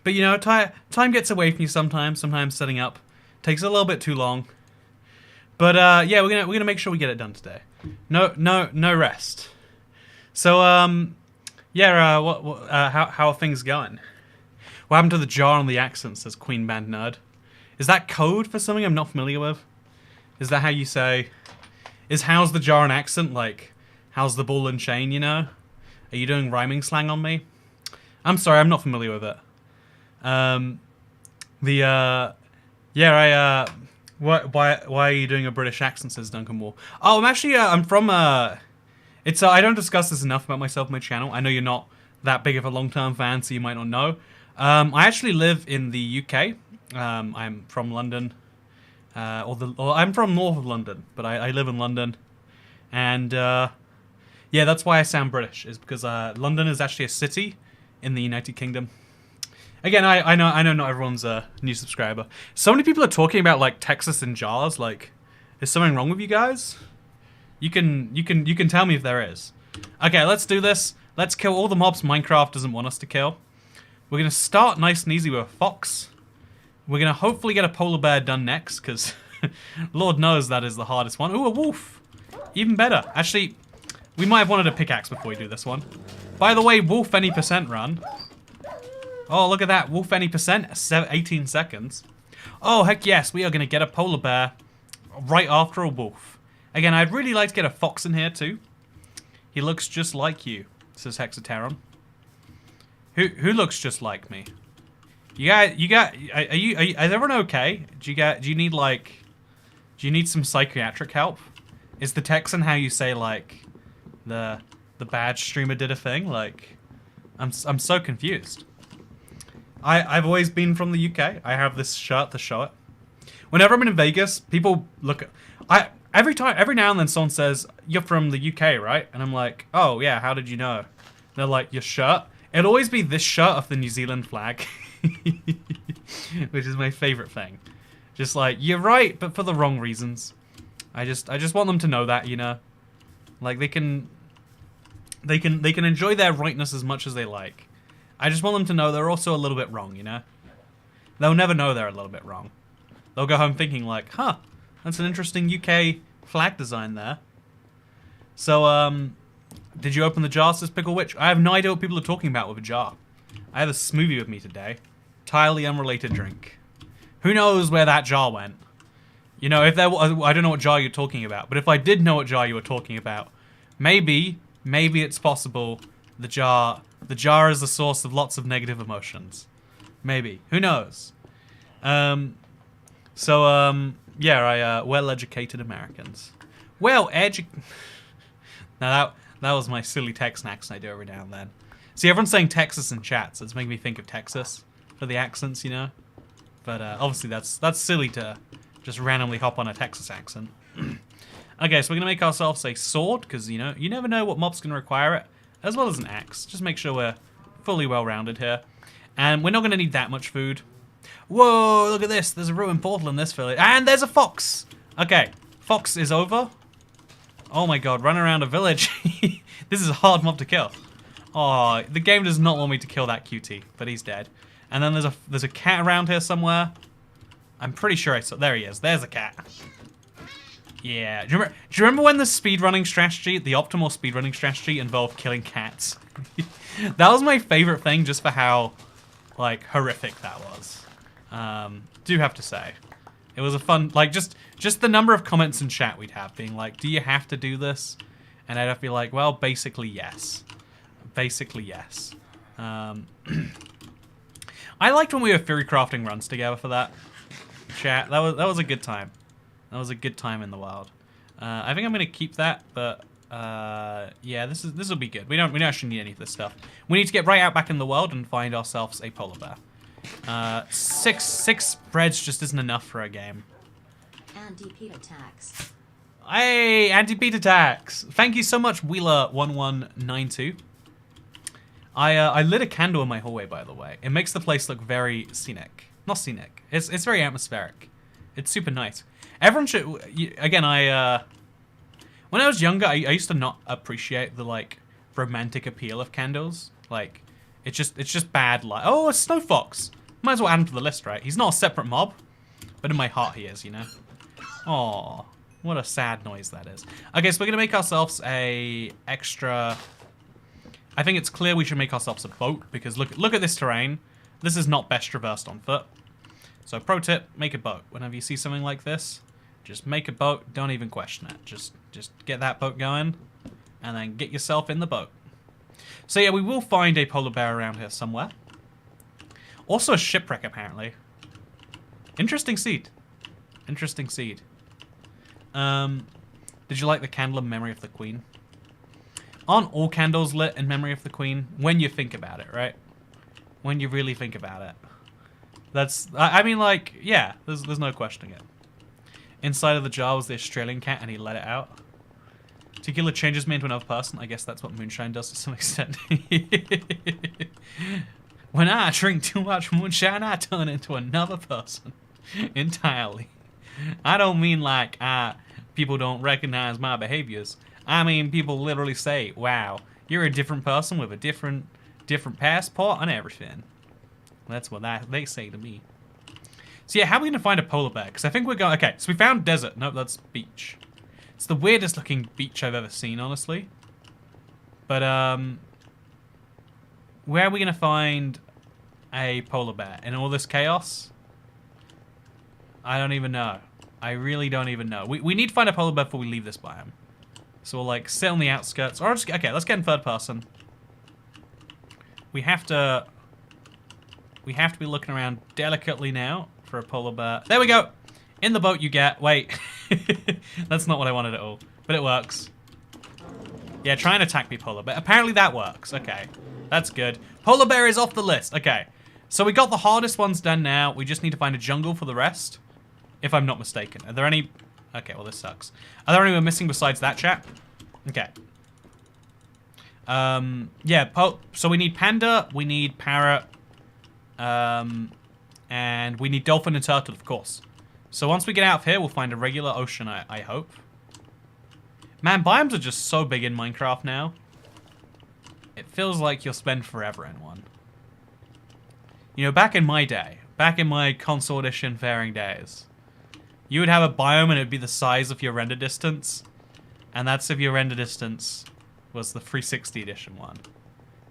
but you know, time gets away from you sometimes. Sometimes setting up takes a little bit too long. But yeah, we're gonna make sure we get it done today. No rest. So yeah, how are things going? What happened to the jar on the accent? Says Queen Band Nerd. Is that code for something I'm not familiar with? Is that how you say? Is how's the jar an accent? Like how's the ball and chain? You know? Are you doing rhyming slang on me? I'm sorry, I'm not familiar with it. Why are you doing a British accent, says Duncan Wall. Oh, I'm actually, I'm from, I don't discuss this enough about myself on my channel. I know you're not that big of a long-term fan, so you might not know. I actually live in the UK. I'm from London, or I'm from north of London, but I live in London. And, yeah, that's why I sound British, is because London is actually a city in the United Kingdom. Again, I know not everyone's a new subscriber. So many people are talking about like Texas in jars. Like, is something wrong with you guys? You can tell me if there is. Okay, let's do this. Let's kill all the mobs Minecraft doesn't want us to kill. We're gonna start nice and easy with a fox. We're gonna hopefully get a polar bear done next, because Lord knows that is the hardest one. Ooh, a wolf. Even better. Actually, we might have wanted a pickaxe before we do this one. By the way, wolf any percent run. Oh, look at that. Wolf any percent, 18 seconds. Oh, heck yes, we are going to get a polar bear right after a wolf. Again, I'd really like to get a fox in here too. He looks just like you, says Hexateron. Who looks just like me? Is everyone okay? Do you need some psychiatric help? Is the Texan how you say like the bad streamer did a thing? Like, I'm so confused. I've always been from the UK. I have this shirt to show it. Whenever I'm in Vegas, people look at every now and then someone says, "You're from the UK, right?" And I'm like, "Oh yeah, how did you know?" They're like, "Your shirt." It'll always be this shirt of the New Zealand flag, which is my favorite thing. Just like, you're right, but for the wrong reasons. I just want them to know that, you know, like they can enjoy their rightness as much as they like. I just want them to know they're also a little bit wrong, you know? They'll never know they're a little bit wrong. They'll go home thinking like, huh, that's an interesting UK flag design there. So, did you open the jar, says Pickle Witch? I have no idea what people are talking about with a jar. I have a smoothie with me today. Entirely unrelated drink. Who knows where that jar went? You know, if there was, I don't know what jar you're talking about, but if I did know what jar you were talking about, maybe it's possible the jar is the source of lots of negative emotions. Maybe. Who knows? Yeah, well-educated Americans. Now that was my silly Texan accent I do every now and then. See, everyone's saying Texas in chat, so it's making me think of Texas for the accents, you know? But obviously that's silly to just randomly hop on a Texas accent. Okay, so we're gonna make ourselves a sword, because you know, you never know what mob's gonna require it, as well as an axe. Just make sure we're fully well-rounded here. And we're not gonna need that much food. Whoa, look at this. There's a ruined portal in this village. And there's a fox! Okay, fox is over. Oh my god, run around a village. This is a hard mob to kill. Oh, the game does not want me to kill that cutie, but he's dead. And then there's a cat around here somewhere. I'm pretty sure I saw. There he is. There's a cat. Yeah. Do you remember when the speedrunning strategy, the optimal speedrunning strategy, involved killing cats? That was my favorite thing, just for how, like, horrific that was. Do have to say, it was a fun, like, just the number of comments in chat we'd have being like, "Do you have to do this?" And I'd have to be like, "Well, basically yes. Basically yes." I liked when we were theory crafting runs together for that. Chat, that was a good time. That was a good time in the wild. I think I'm gonna keep that, but Yeah, this will be good. We don't actually need any of this stuff. We need to get right out back in the world and find ourselves a polar bear. Six breads just isn't enough for a game. Anti-Pete attacks. Hey, anti-Pete attacks. Thank you so much, Wheeler1192. I lit a candle in my hallway, by the way. It makes the place look very scenic. Not scenic. It's very atmospheric. It's super nice. Everyone should... Again, when I was younger, I used to not appreciate the, like, romantic appeal of candles. Like, it's just bad light. Oh, a snow fox. Might as well add him to the list, right? He's not a separate mob, but in my heart he is, you know? Aw, what a sad noise that is. Okay, so we're gonna make ourselves a extra... I think it's clear we should make ourselves a boat, because look at this terrain. This is not best traversed on foot. So pro tip, make a boat. Whenever you see something like this, just make a boat, don't even question it. Just get that boat going, and then get yourself in the boat. So yeah, we will find a polar bear around here somewhere. Also a shipwreck, apparently. Interesting seed. Interesting seed. Did you like the candle in memory of the Queen? Aren't all candles lit in memory of the Queen? When you think about it, right? When you really think about it. I mean, like, yeah, there's no questioning it. Inside of the jar was the Australian cat, and he let it out. Tequila changes me into another person. I guess that's what moonshine does to some extent. When I drink too much moonshine, I turn into another person. Entirely. I don't mean like people don't recognize my behaviors. I mean people literally say, wow, you're a different person with a different passport and everything. That's what they say to me. So yeah, how are we going to find a polar bear? Because I think we're going... Okay, so we found desert. Nope, that's beach. It's the weirdest looking beach I've ever seen, honestly. But, where are we going to find a polar bear? In all this chaos? I don't even know. I really don't even know. We need to find a polar bear before we leave this biome. So we'll, like, sit on the outskirts. Or just... Okay, let's get in third person. We have to be looking around delicately now for a polar bear. There we go. In the boat you get. Wait. That's not what I wanted at all. But it works. Yeah, try and attack me, polar bear. Apparently that works. Okay. That's good. Polar bear is off the list. Okay. So we got the hardest ones done now. We just need to find a jungle for the rest. If I'm not mistaken. Are there any... Okay, well this sucks. Are there any we're missing besides that chap? Okay. Yeah, so we need panda, we need parrot, and we need dolphin and turtle, of course. So once we get out of here, we'll find a regular ocean, I hope. Man, biomes are just so big in Minecraft now. It feels like you'll spend forever in one. You know, back in my day, back in my console edition faring days, you would have a biome and it would be the size of your render distance. And that's if your render distance was the 360 edition one.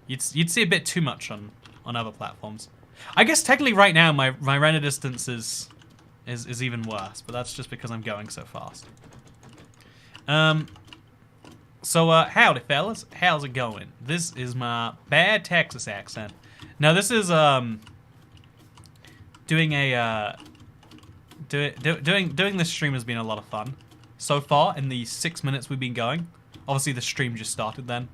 You'd see a bit too much on other platforms. I guess technically right now my render distance is even worse, but that's just because I'm going so fast. So howdy fellas, how's it going? This is my bad Texas accent. Now this is doing this stream has been a lot of fun so far in the 6 minutes we've been going. Obviously the stream just started then.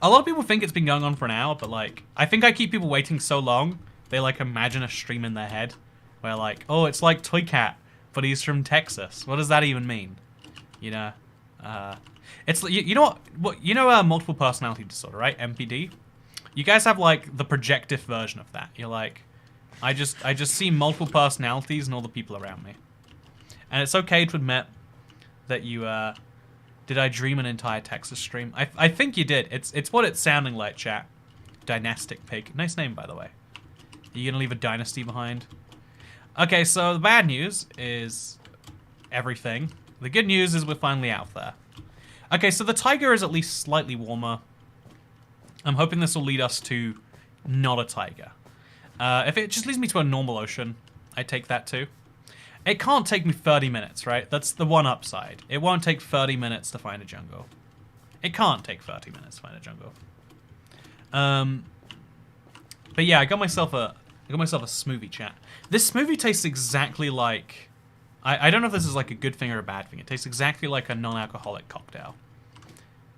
A lot of people think it's been going on for an hour, but like I think I keep people waiting so long they like imagine a stream in their head where like, oh, it's like Toy Cat, but he's from Texas. What does that even mean? You know, it's you know what you know multiple personality disorder, right? MPD. You guys have like the projective version of that. You're like, I just see multiple personalities in all the people around me, and it's okay to admit that you did I dream an entire Texas stream? I think you did. It's what it's sounding like, chat. Dynastic Pig. Nice name, by the way. Are you gonna leave a dynasty behind? Okay, so the bad news is everything. The good news is we're finally out there. Okay, so the taiga is at least slightly warmer. I'm hoping this will lead us to not a taiga. If it just leads me to a normal ocean, I take that too. It can't take me 30 minutes, right? That's the one upside. It won't take 30 minutes to find a jungle. It can't take 30 minutes to find a jungle. But yeah, I got myself a smoothie, chat. This smoothie tastes exactly like... I don't know if this is like a good thing or a bad thing. It tastes exactly like a non-alcoholic cocktail.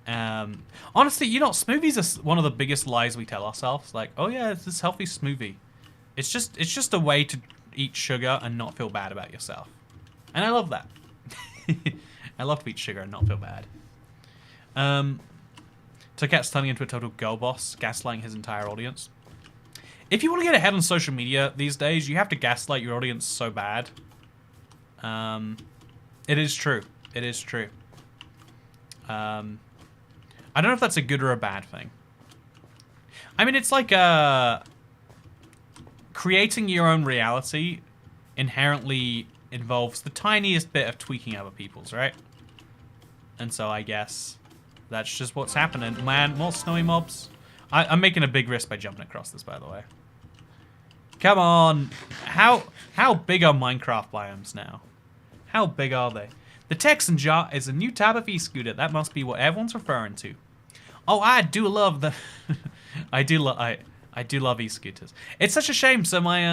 Honestly, smoothies are one of the biggest lies we tell ourselves. Like, oh yeah, it's this healthy smoothie. It's just a way to eat sugar and not feel bad about yourself. And I love that. I love to eat sugar and not feel bad. Tokat's turning into a total girl boss, gaslighting his entire audience. If you want to get ahead on social media these days, you have to gaslight your audience so bad. It is true. It is true. I don't know if that's a good or a bad thing. I mean, it's like creating your own reality inherently involves the tiniest bit of tweaking other people's, right? And so I guess that's just what's happening. Man, more snowy mobs. I'm making a big risk by jumping across this, by the way. Come on. How big are Minecraft biomes now? How big are they? The Texan jar is a new type of e-scooter. That must be what everyone's referring to. Oh, I do love the... I do love e-scooters. It's such a shame. So my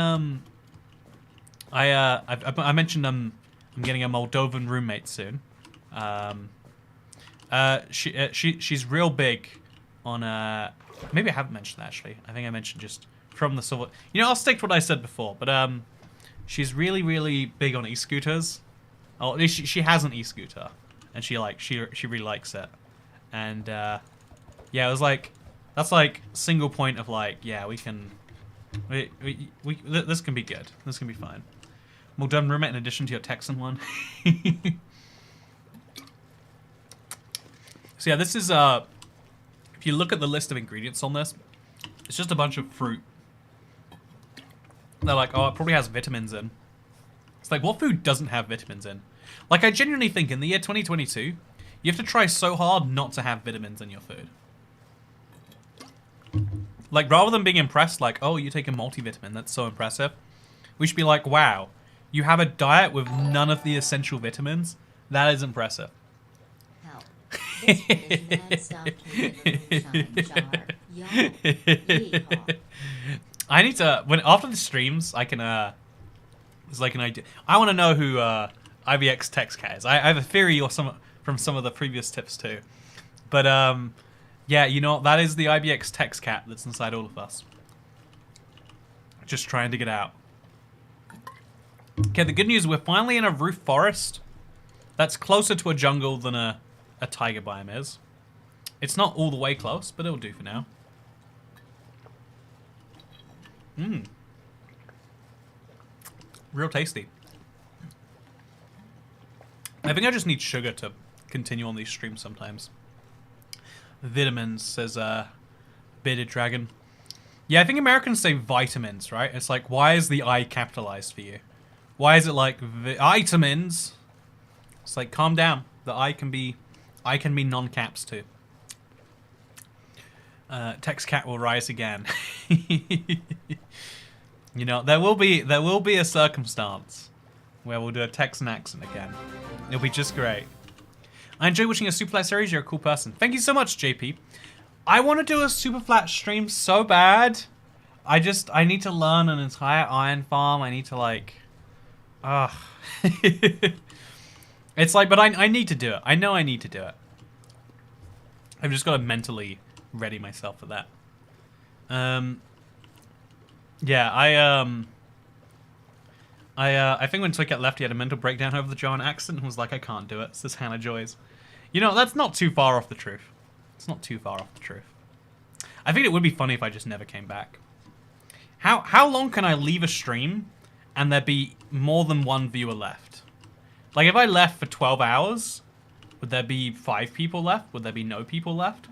I mentioned I'm getting a Moldovan roommate soon. She's real big on maybe I haven't mentioned that actually. I think I mentioned just from the silver. I'll stick to what I said before, but she's really big on e-scooters. Oh, at least she has an e-scooter, and she really likes it. And yeah, it was like that's like single point of like, yeah, we can this can be good. This can be fine. Moldovan roommate in addition to your Texan one. So yeah, this is if you look at the list of ingredients on this, it's just a bunch of fruit. They're like, oh, it probably has vitamins in. It's like, what food doesn't have vitamins in? Like, I genuinely think in the year 2022, you have to try so hard not to have vitamins in your food. Like, rather than being impressed, like, oh, you take a multivitamin, that's so impressive. We should be like, wow, you have a diet with none of the essential vitamins? That is impressive. Help. This is man-stuffed with a moonshine jar. Yo, yeehaw. I need to, after the streams, I can, it's like an idea. I want to know who IBX Texcat is. I have a theory from some of the previous tips too. But, yeah, you know what? That is the IBX Texcat that's inside all of us. Just trying to get out. Okay, the good news, we're finally in a roof forest. That's closer to a jungle than a tiger biome is. It's not all the way close, but it'll do for now. Mmm. Real tasty. I think I just need sugar to continue on these streams sometimes. Vitamins, says Bearded Dragon. Yeah, I think Americans say vitamins, right? It's like, why is the I capitalized for you? Why is it like vitamins? It's like, calm down. The I can be non-caps too. Texcat will rise again. There will be a circumstance where we'll do a Texan accent again. It'll be just great. I enjoy watching your Super Flat series. You're a cool person. Thank you so much, JP. I want to do a Super Flat stream so bad. I need to learn an entire iron farm. I need to like... It's like, but I need to do it. I know I need to do it. I've just got to mentally ready myself for that. Yeah, I think when Twicat left, he had a mental breakdown over the John accent and was like, I can't do it. Says Hannah Joys. That's not too far off the truth. It's not too far off the truth. I think it would be funny if I just never came back. How long can I leave a stream and there be more than one viewer left? Like, if I left for 12 hours, would there be 5 people left? Would there be no people left?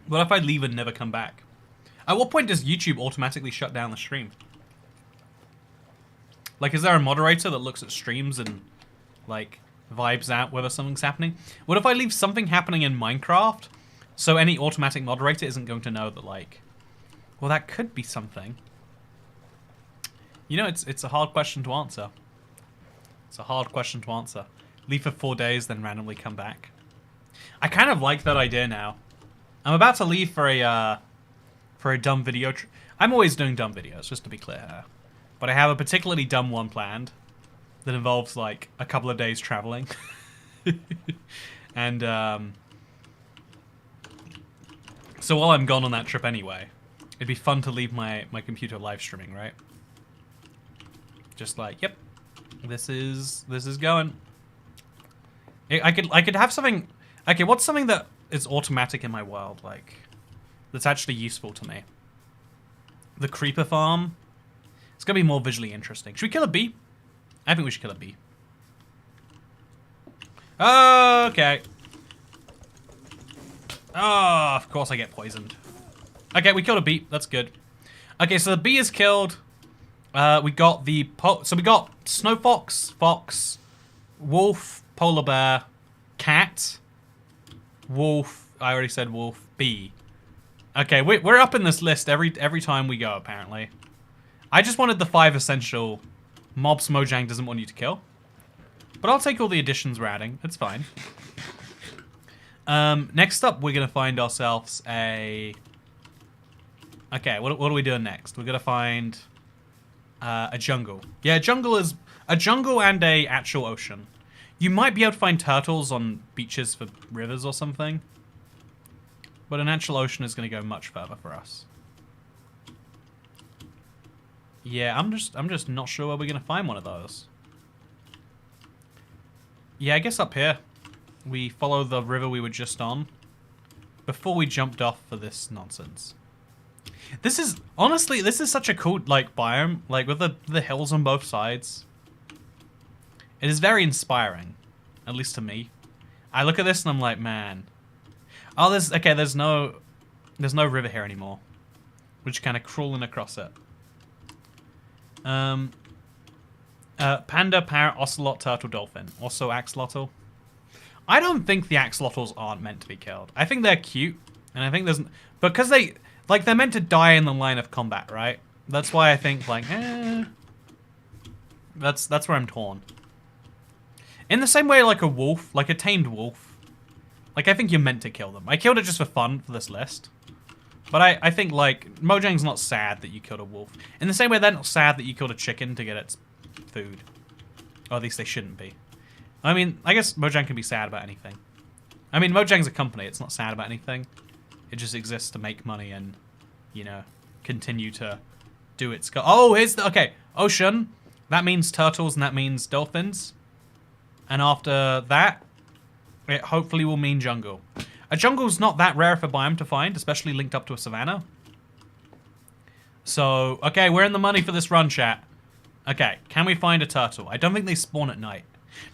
What if I leave and never come back? At what point does YouTube automatically shut down the stream? Like, is there a moderator that looks at streams and, like, vibes out whether something's happening? What if I leave something happening in Minecraft, so any automatic moderator isn't going to know that, like, well, that could be something. It's a hard question to answer. It's a hard question to answer. Leave for 4 days, then randomly come back. I kind of like that idea now. I'm about to leave for a dumb video. I'm always doing dumb videos, just to be clear. But I have a particularly dumb one planned that involves like a couple of days traveling. And so while I'm gone on that trip anyway, it'd be fun to leave my computer live streaming, right? Just like, yep, this is going. I could have something. Okay, what's something that is automatic in my world, like that's actually useful to me? The creeper farm. It's gonna be more visually interesting. Should we kill a bee? I think we should kill a bee. Okay. Oh, of course I get poisoned. Okay, we killed a bee. That's good. Okay, so the bee is killed. We got the so we got snow fox, fox, wolf, polar bear, cat, wolf. I already said wolf. Bee. Okay, we're up in this list every time we go. Apparently, I just wanted the 5 essential mobs Mojang doesn't want you to kill, but I'll take all the additions we're adding. It's fine. Next up, we're gonna find ourselves a. Okay, what are we doing next? We're gonna find a jungle. Yeah, a jungle and a actual ocean. You might be able to find turtles on beaches for rivers or something, but an actual ocean is gonna go much further for us. Yeah, I'm just not sure where we're gonna find one of those. Yeah, I guess up here. We follow the river we were just on before we jumped off for this nonsense. This is, honestly, this is such a cool, like, biome, like, with the hills on both sides. It is very inspiring, at least to me. I look at this and I'm like, man. Oh, there's no river here anymore. We're just kind of crawling across it. Panda, parrot, ocelot, turtle, dolphin. Also axolotl. I don't think the axolotls aren't meant to be killed. I think they're cute, and I think there's because they're meant to die in the line of combat, right? That's why I think like, that's where I'm torn. In the same way, like a wolf, like a tamed wolf, like I think you're meant to kill them. I killed it just for fun for this list, but I think like Mojang's not sad that you killed a wolf. In the same way, they're not sad that you killed a chicken to get its food, or at least they shouldn't be. I mean, I guess Mojang can be sad about anything. I mean, Mojang's a company. It's not sad about anything. It just exists to make money and, you know, continue to do its goal. Oh, here's the... Okay, ocean. That means turtles and that means dolphins. And after that, it hopefully will mean jungle. A jungle's not that rare of a biome to find, especially linked up to a savanna. So, okay, we're in the money for this run, chat. Okay, can we find a turtle? I don't think they spawn at night.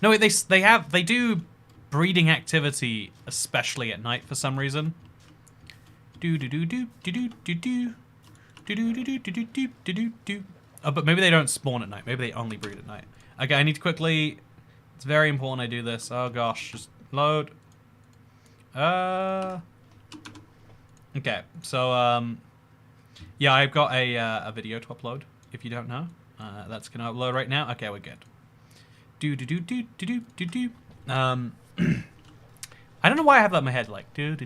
No, they do breeding activity, especially at night for some reason. Oh, but maybe they don't spawn at night. Maybe they only breed at night. Okay, I need to quickly. It's very important I do this. Oh gosh, just load. Okay, so yeah, I've got a video to upload. If you don't know, that's gonna upload right now. Okay, we're good. I don't know why I have that in my head, like It's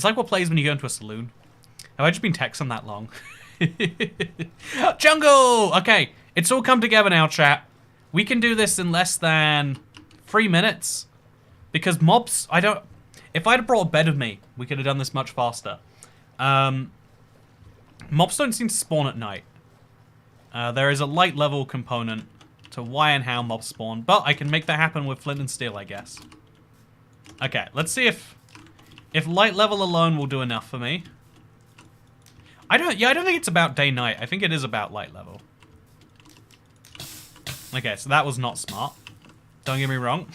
like what plays when you go into a saloon. Have I just been Texan that long? Jungle! Okay, it's all come together now, chat. We can do this in less than 3 minutes. Because mobs, if I'd have brought a bed with me, we could have done this much faster. Mobs don't seem to spawn at night. There is a light level component to why and how mobs spawn, but I can make that happen with flint and steel, I guess. Okay, let's see if light level alone will do enough for me. I don't think it's about day-night. I think it is about light level. Okay, so that was not smart. Don't get me wrong.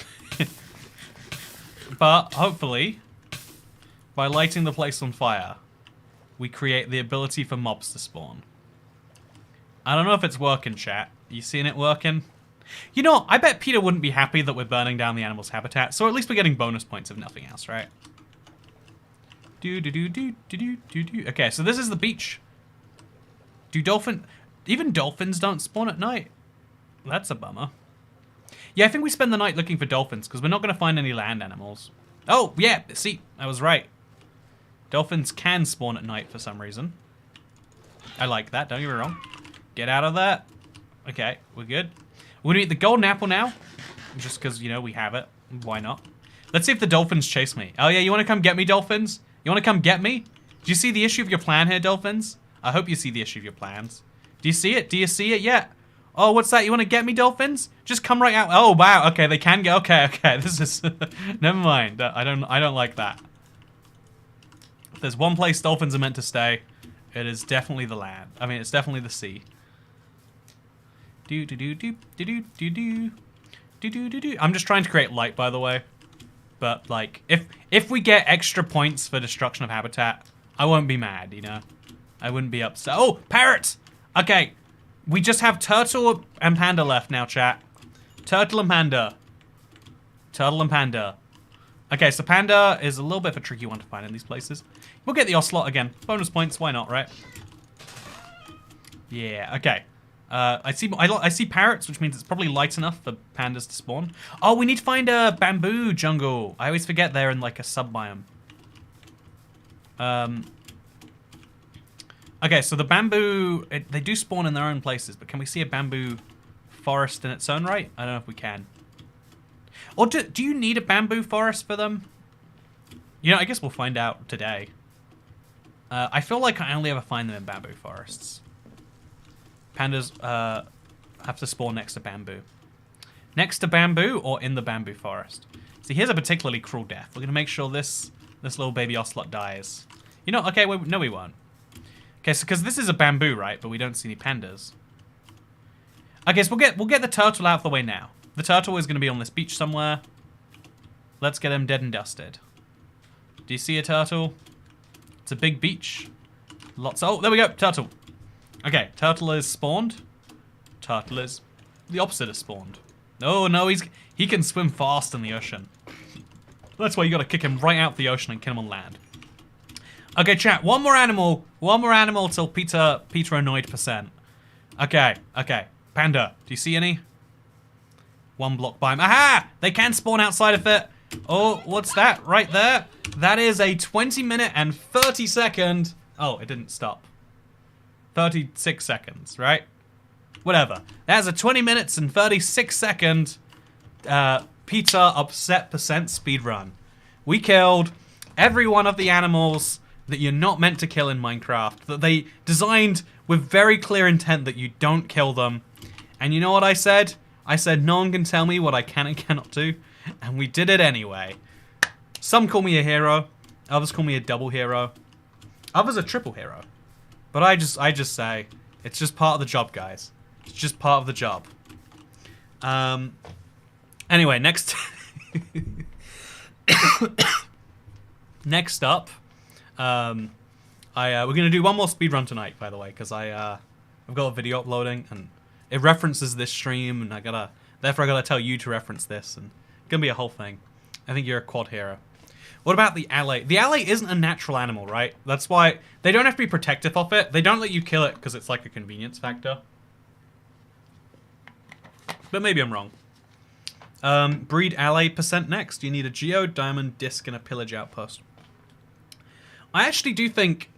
But hopefully, by lighting the place on fire, we create the ability for mobs to spawn. I don't know if it's working, chat. You seeing it working? You know, I bet Peter wouldn't be happy that we're burning down the animal's habitat, so at least we're getting bonus points if nothing else, right? Okay, so this is the beach. Even dolphins don't spawn at night? That's a bummer. Yeah, I think we spend the night looking for dolphins, because we're not going to find any land animals. Oh, yeah, see, I was right. Dolphins can spawn at night for some reason. I like that, don't get me wrong. Get out of there. Okay, we're good. We're gonna eat the golden apple now. Just because, you know, we have it. Why not? Let's see if the dolphins chase me. Oh yeah, you wanna come get me, dolphins? You wanna come get me? Do you see the issue of your plan here, dolphins? I hope you see the issue of your plans. Do you see it? Do you see it yet? Oh, what's that? You wanna get me, dolphins? Just come right out. Oh wow, okay, they can go. Okay, this is never mind. I don't like that. If there's one place dolphins are meant to stay, it is definitely the land. I mean, it's definitely the sea. I'm just trying to create light, by the way. But like, if we get extra points for destruction of habitat, I won't be mad, you know? I wouldn't be upset. Oh, parrots! Okay, we just have turtle and panda left now, chat. Turtle and panda. Turtle and panda. Okay, so panda is a little bit of a tricky one to find in these places. We'll get the ocelot again. Bonus points, why not, right? Yeah, okay. I see parrots, which means it's probably light enough for pandas to spawn. Oh, we need to find a bamboo jungle. I always forget they're in like a sub-biome. Okay, so the bamboo, they do spawn in their own places, but can we see a bamboo forest in its own right? I don't know if we can. Or do you need a bamboo forest for them? You know, I guess we'll find out today. I feel like I only ever find them in bamboo forests. Pandas have to spawn next to bamboo. Next to bamboo or in the bamboo forest? See, here's a particularly cruel death. We're going to make sure this little baby ocelot dies. You know, okay, no we won't. Okay, so because this is a bamboo, right? But we don't see any pandas. Okay, so we'll get the turtle out of the way now. The turtle is going to be on this beach somewhere. Let's get him dead and dusted. Do you see a turtle? It's a big beach. Lots. Oh, there we go. Turtle. Okay, turtle is spawned. Turtle is the opposite is spawned. Oh no, he can swim fast in the ocean. That's why you got to kick him right out of the ocean and kill him on land. Okay, chat. One more animal till Peter annoyed %. Okay. Panda, do you see any? One block biome. Aha! They can spawn outside of it. Oh, what's that right there? That is a 20-minute and 30-second. Oh, it didn't stop. 36 seconds, right? Whatever. That's a 20 minutes and 36-second Peter upset % speed run. We killed every one of the animals that you're not meant to kill in Minecraft. That they designed with very clear intent that you don't kill them. And you know what I said? I said no one can tell me what I can and cannot do. And we did it anyway. Some call me a hero. Others call me a double hero. Others a triple hero. But I just say, it's just part of the job, guys. It's just part of the job. Anyway, next... next up, we're gonna do one more speedrun tonight, by the way, because I've got a video uploading, and it references this stream, and therefore I gotta tell you to reference this, and it's gonna be a whole thing. I think you're a quad hero. What about the alley? The alley isn't a natural animal, right? That's why they don't have to be protective of it. They don't let you kill it because it's like a convenience factor. But maybe I'm wrong. Breed alley % next. You need a geode, diamond, disc, and a pillage outpost. I actually do think,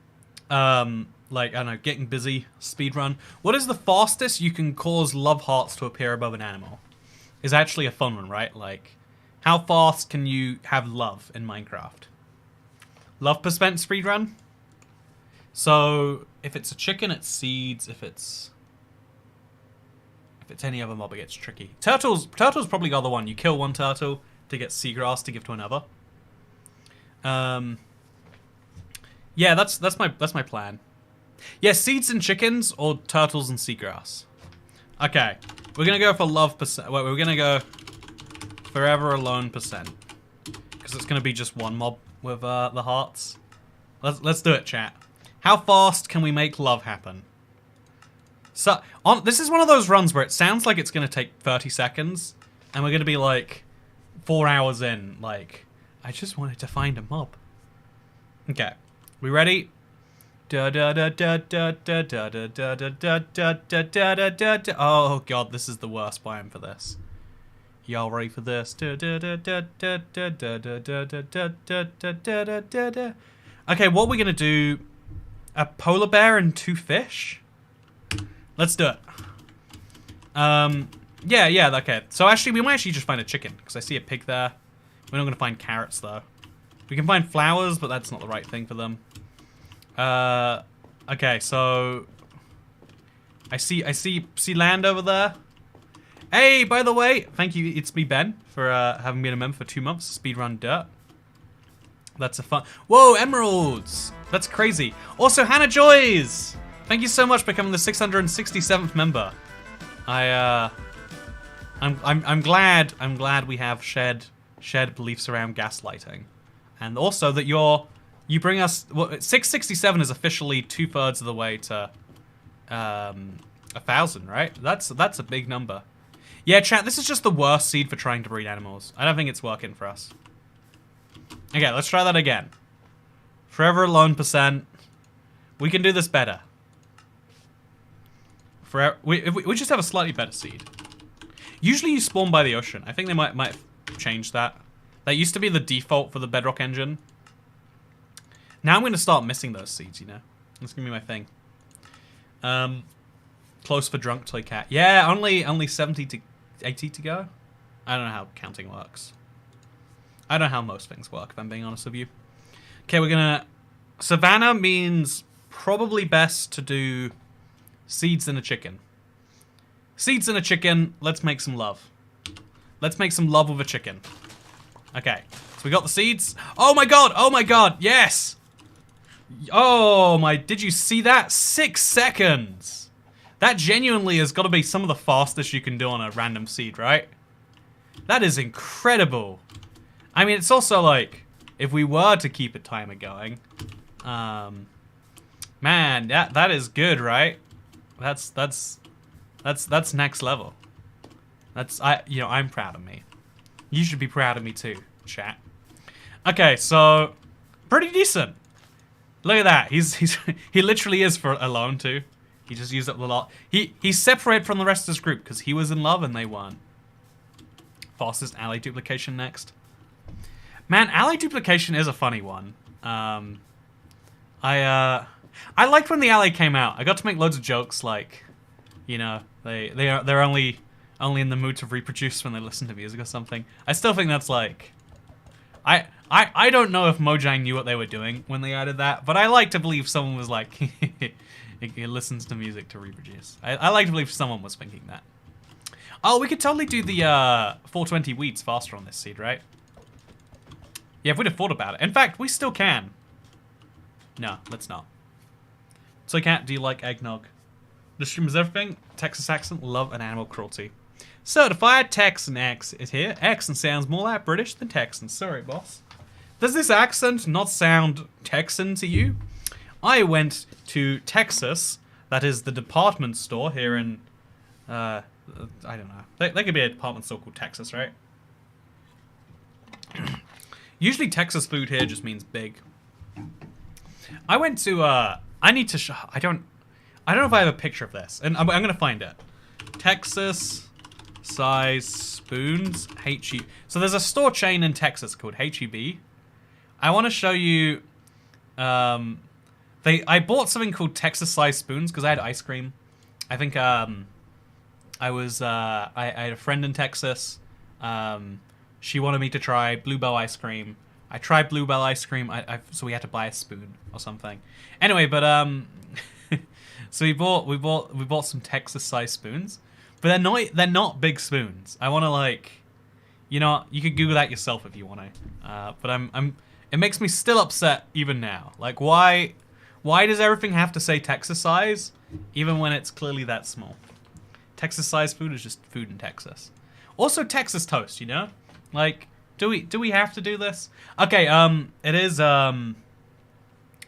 like, I don't know, getting busy, speedrun. What is the fastest you can cause love hearts to appear above an animal? Is actually a fun one, right? Like, how fast can you have love in Minecraft? Love % speedrun? So, if it's a chicken, it's seeds. If it's any other mob, it gets tricky. Turtles probably are the one. You kill one turtle to get seagrass to give to another. Yeah, that's my plan. Yeah, seeds and chickens or turtles and seagrass. Okay, we're gonna go for love %. Well, we're gonna go forever alone % because it's gonna be just one mob with the hearts. Let's do it, chat. How fast can we make love happen? So this is one of those runs where it sounds like it's gonna take 30 seconds, and we're gonna be like 4 hours in. Like, I just wanted to find a mob. Okay, we ready? Oh god, this is the worst biome for this. Y'all ready for this? Okay, what we're gonna do? a polar bear and 2 fish? Let's do it. Yeah, okay. So actually, we might actually just find a chicken, because I see a pig there. We're not going to find carrots, though. We can find flowers, but that's not the right thing for them. Okay, so... I see land over there. Hey, by the way, thank you, it's me, Ben, for having been a member for 2 months. Speedrun Dirt. That's a fun... Whoa, emeralds! That's crazy. Also, Hannah Joys! Thank you so much for becoming the 667th member. I'm glad we have shared beliefs around gaslighting, and also that you bring us. Well, 667 is officially 2/3 of the way to 1,000, right? That's a big number. Yeah, chat. This is just the worst seed for trying to breed animals. I don't think it's working for us. Okay, let's try that again. Forever alone %. We can do this better. We just have a slightly better seed. Usually you spawn by the ocean. I think they might change that. That used to be the default for the Bedrock engine. Now I'm going to start missing those seeds, you know? That's going to be my thing. Close for drunk toy cat. Yeah, only 70 to 80 to go. I don't know how counting works. I don't know how most things work, if I'm being honest with you. Okay, we're going to... Savannah means probably best to do seeds and a chicken. Seeds and a chicken. Let's make some love. Let's make some love with a chicken. Okay. So we got the seeds. Oh my god. Oh my god. Yes. Oh my. Did you see that? 6 seconds. That genuinely has got to be some of the fastest you can do on a random seed, right? That is incredible. I mean, it's also like, if we were to keep a timer going, man, that is good, right? That's next level. I'm proud of me. You should be proud of me too, chat. Okay, so pretty decent. Look at that. He literally is for alone too. He just used up the lot. He's separated from the rest of his group because he was in love and they weren't. Fastest ally duplication next. Man, ally duplication is a funny one. I liked when the ally came out. I got to make loads of jokes like, you know, they're only in the mood to reproduce when they listen to music or something. I still think that's like, I don't know if Mojang knew what they were doing when they added that, but I like to believe someone was like, he listens to music to reproduce. I like to believe someone was thinking that. Oh, we could totally do the 420 weeds faster on this seed, right? Yeah, if we'd have thought about it. In fact, we still can. No, let's not. So, Cat, do you like eggnog? The stream is everything. Texas accent, love and animal cruelty. Certified Texan X is here. Accent sounds more like British than Texan. Sorry, boss. Does this accent not sound Texan to you? I went to Texas. That is the department store here in... I don't know. There could be a department store called Texas, right? Usually Texas food here just means big. I went to, I need to show, I don't know if I have a picture of this, and I'm gonna find it. Texas size spoons, H-E. So there's a store chain in Texas called H-E-B. I want to show you, I bought something called Texas size spoons because I had ice cream. I think, I had a friend in Texas. She wanted me to try Bluebell ice cream. I tried Bluebell ice cream, so we had to buy a spoon or something. Anyway, but so we bought some Texas size spoons, but they're not big spoons. I want to like, you know, you could Google that yourself if you want to. But it makes me still upset even now. Like why does everything have to say Texas size, even when it's clearly that small? Texas size food is just food in Texas. Also Texas toast, you know? Like, do we have to do this? Okay, it is now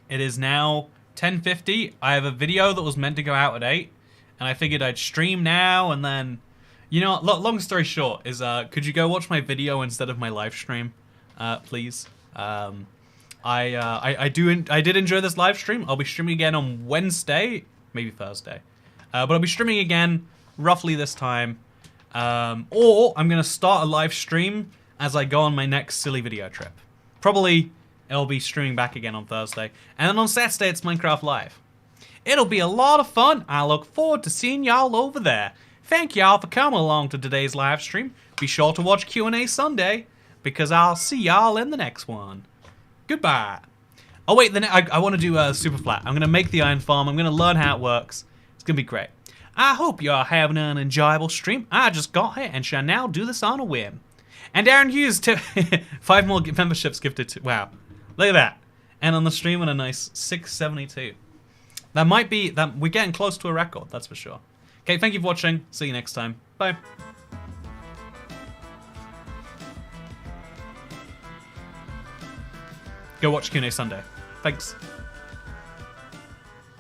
10:50. I have a video that was meant to go out at 8, and I figured I'd stream now and then, you know, long story short is could you go watch my video instead of my live stream, please? I did enjoy this live stream. I'll be streaming again on Wednesday, maybe Thursday, but I'll be streaming again roughly this time. Or I'm gonna start a live stream as I go on my next silly video trip. Probably It'll be streaming back again on Thursday. And then on Saturday, it's Minecraft Live. It'll be a lot of fun. I look forward to seeing y'all over there. Thank y'all for coming along to today's live stream. Be sure to watch Q&A Sunday, because I'll see y'all in the next one. Goodbye. Oh wait, I want to do super flat. I'm going to make the iron farm. I'm going to learn how it works. It's going to be great. I hope you are having an enjoyable stream. I just got here and shall now do this on a whim. And Aaron Hughes, 5 more memberships gifted to... Wow. Look at that. And on the stream on a nice 672. That might be... We're getting close to a record, that's for sure. Okay, thank you for watching. See you next time. Bye. Go watch Q&A Sunday. Thanks.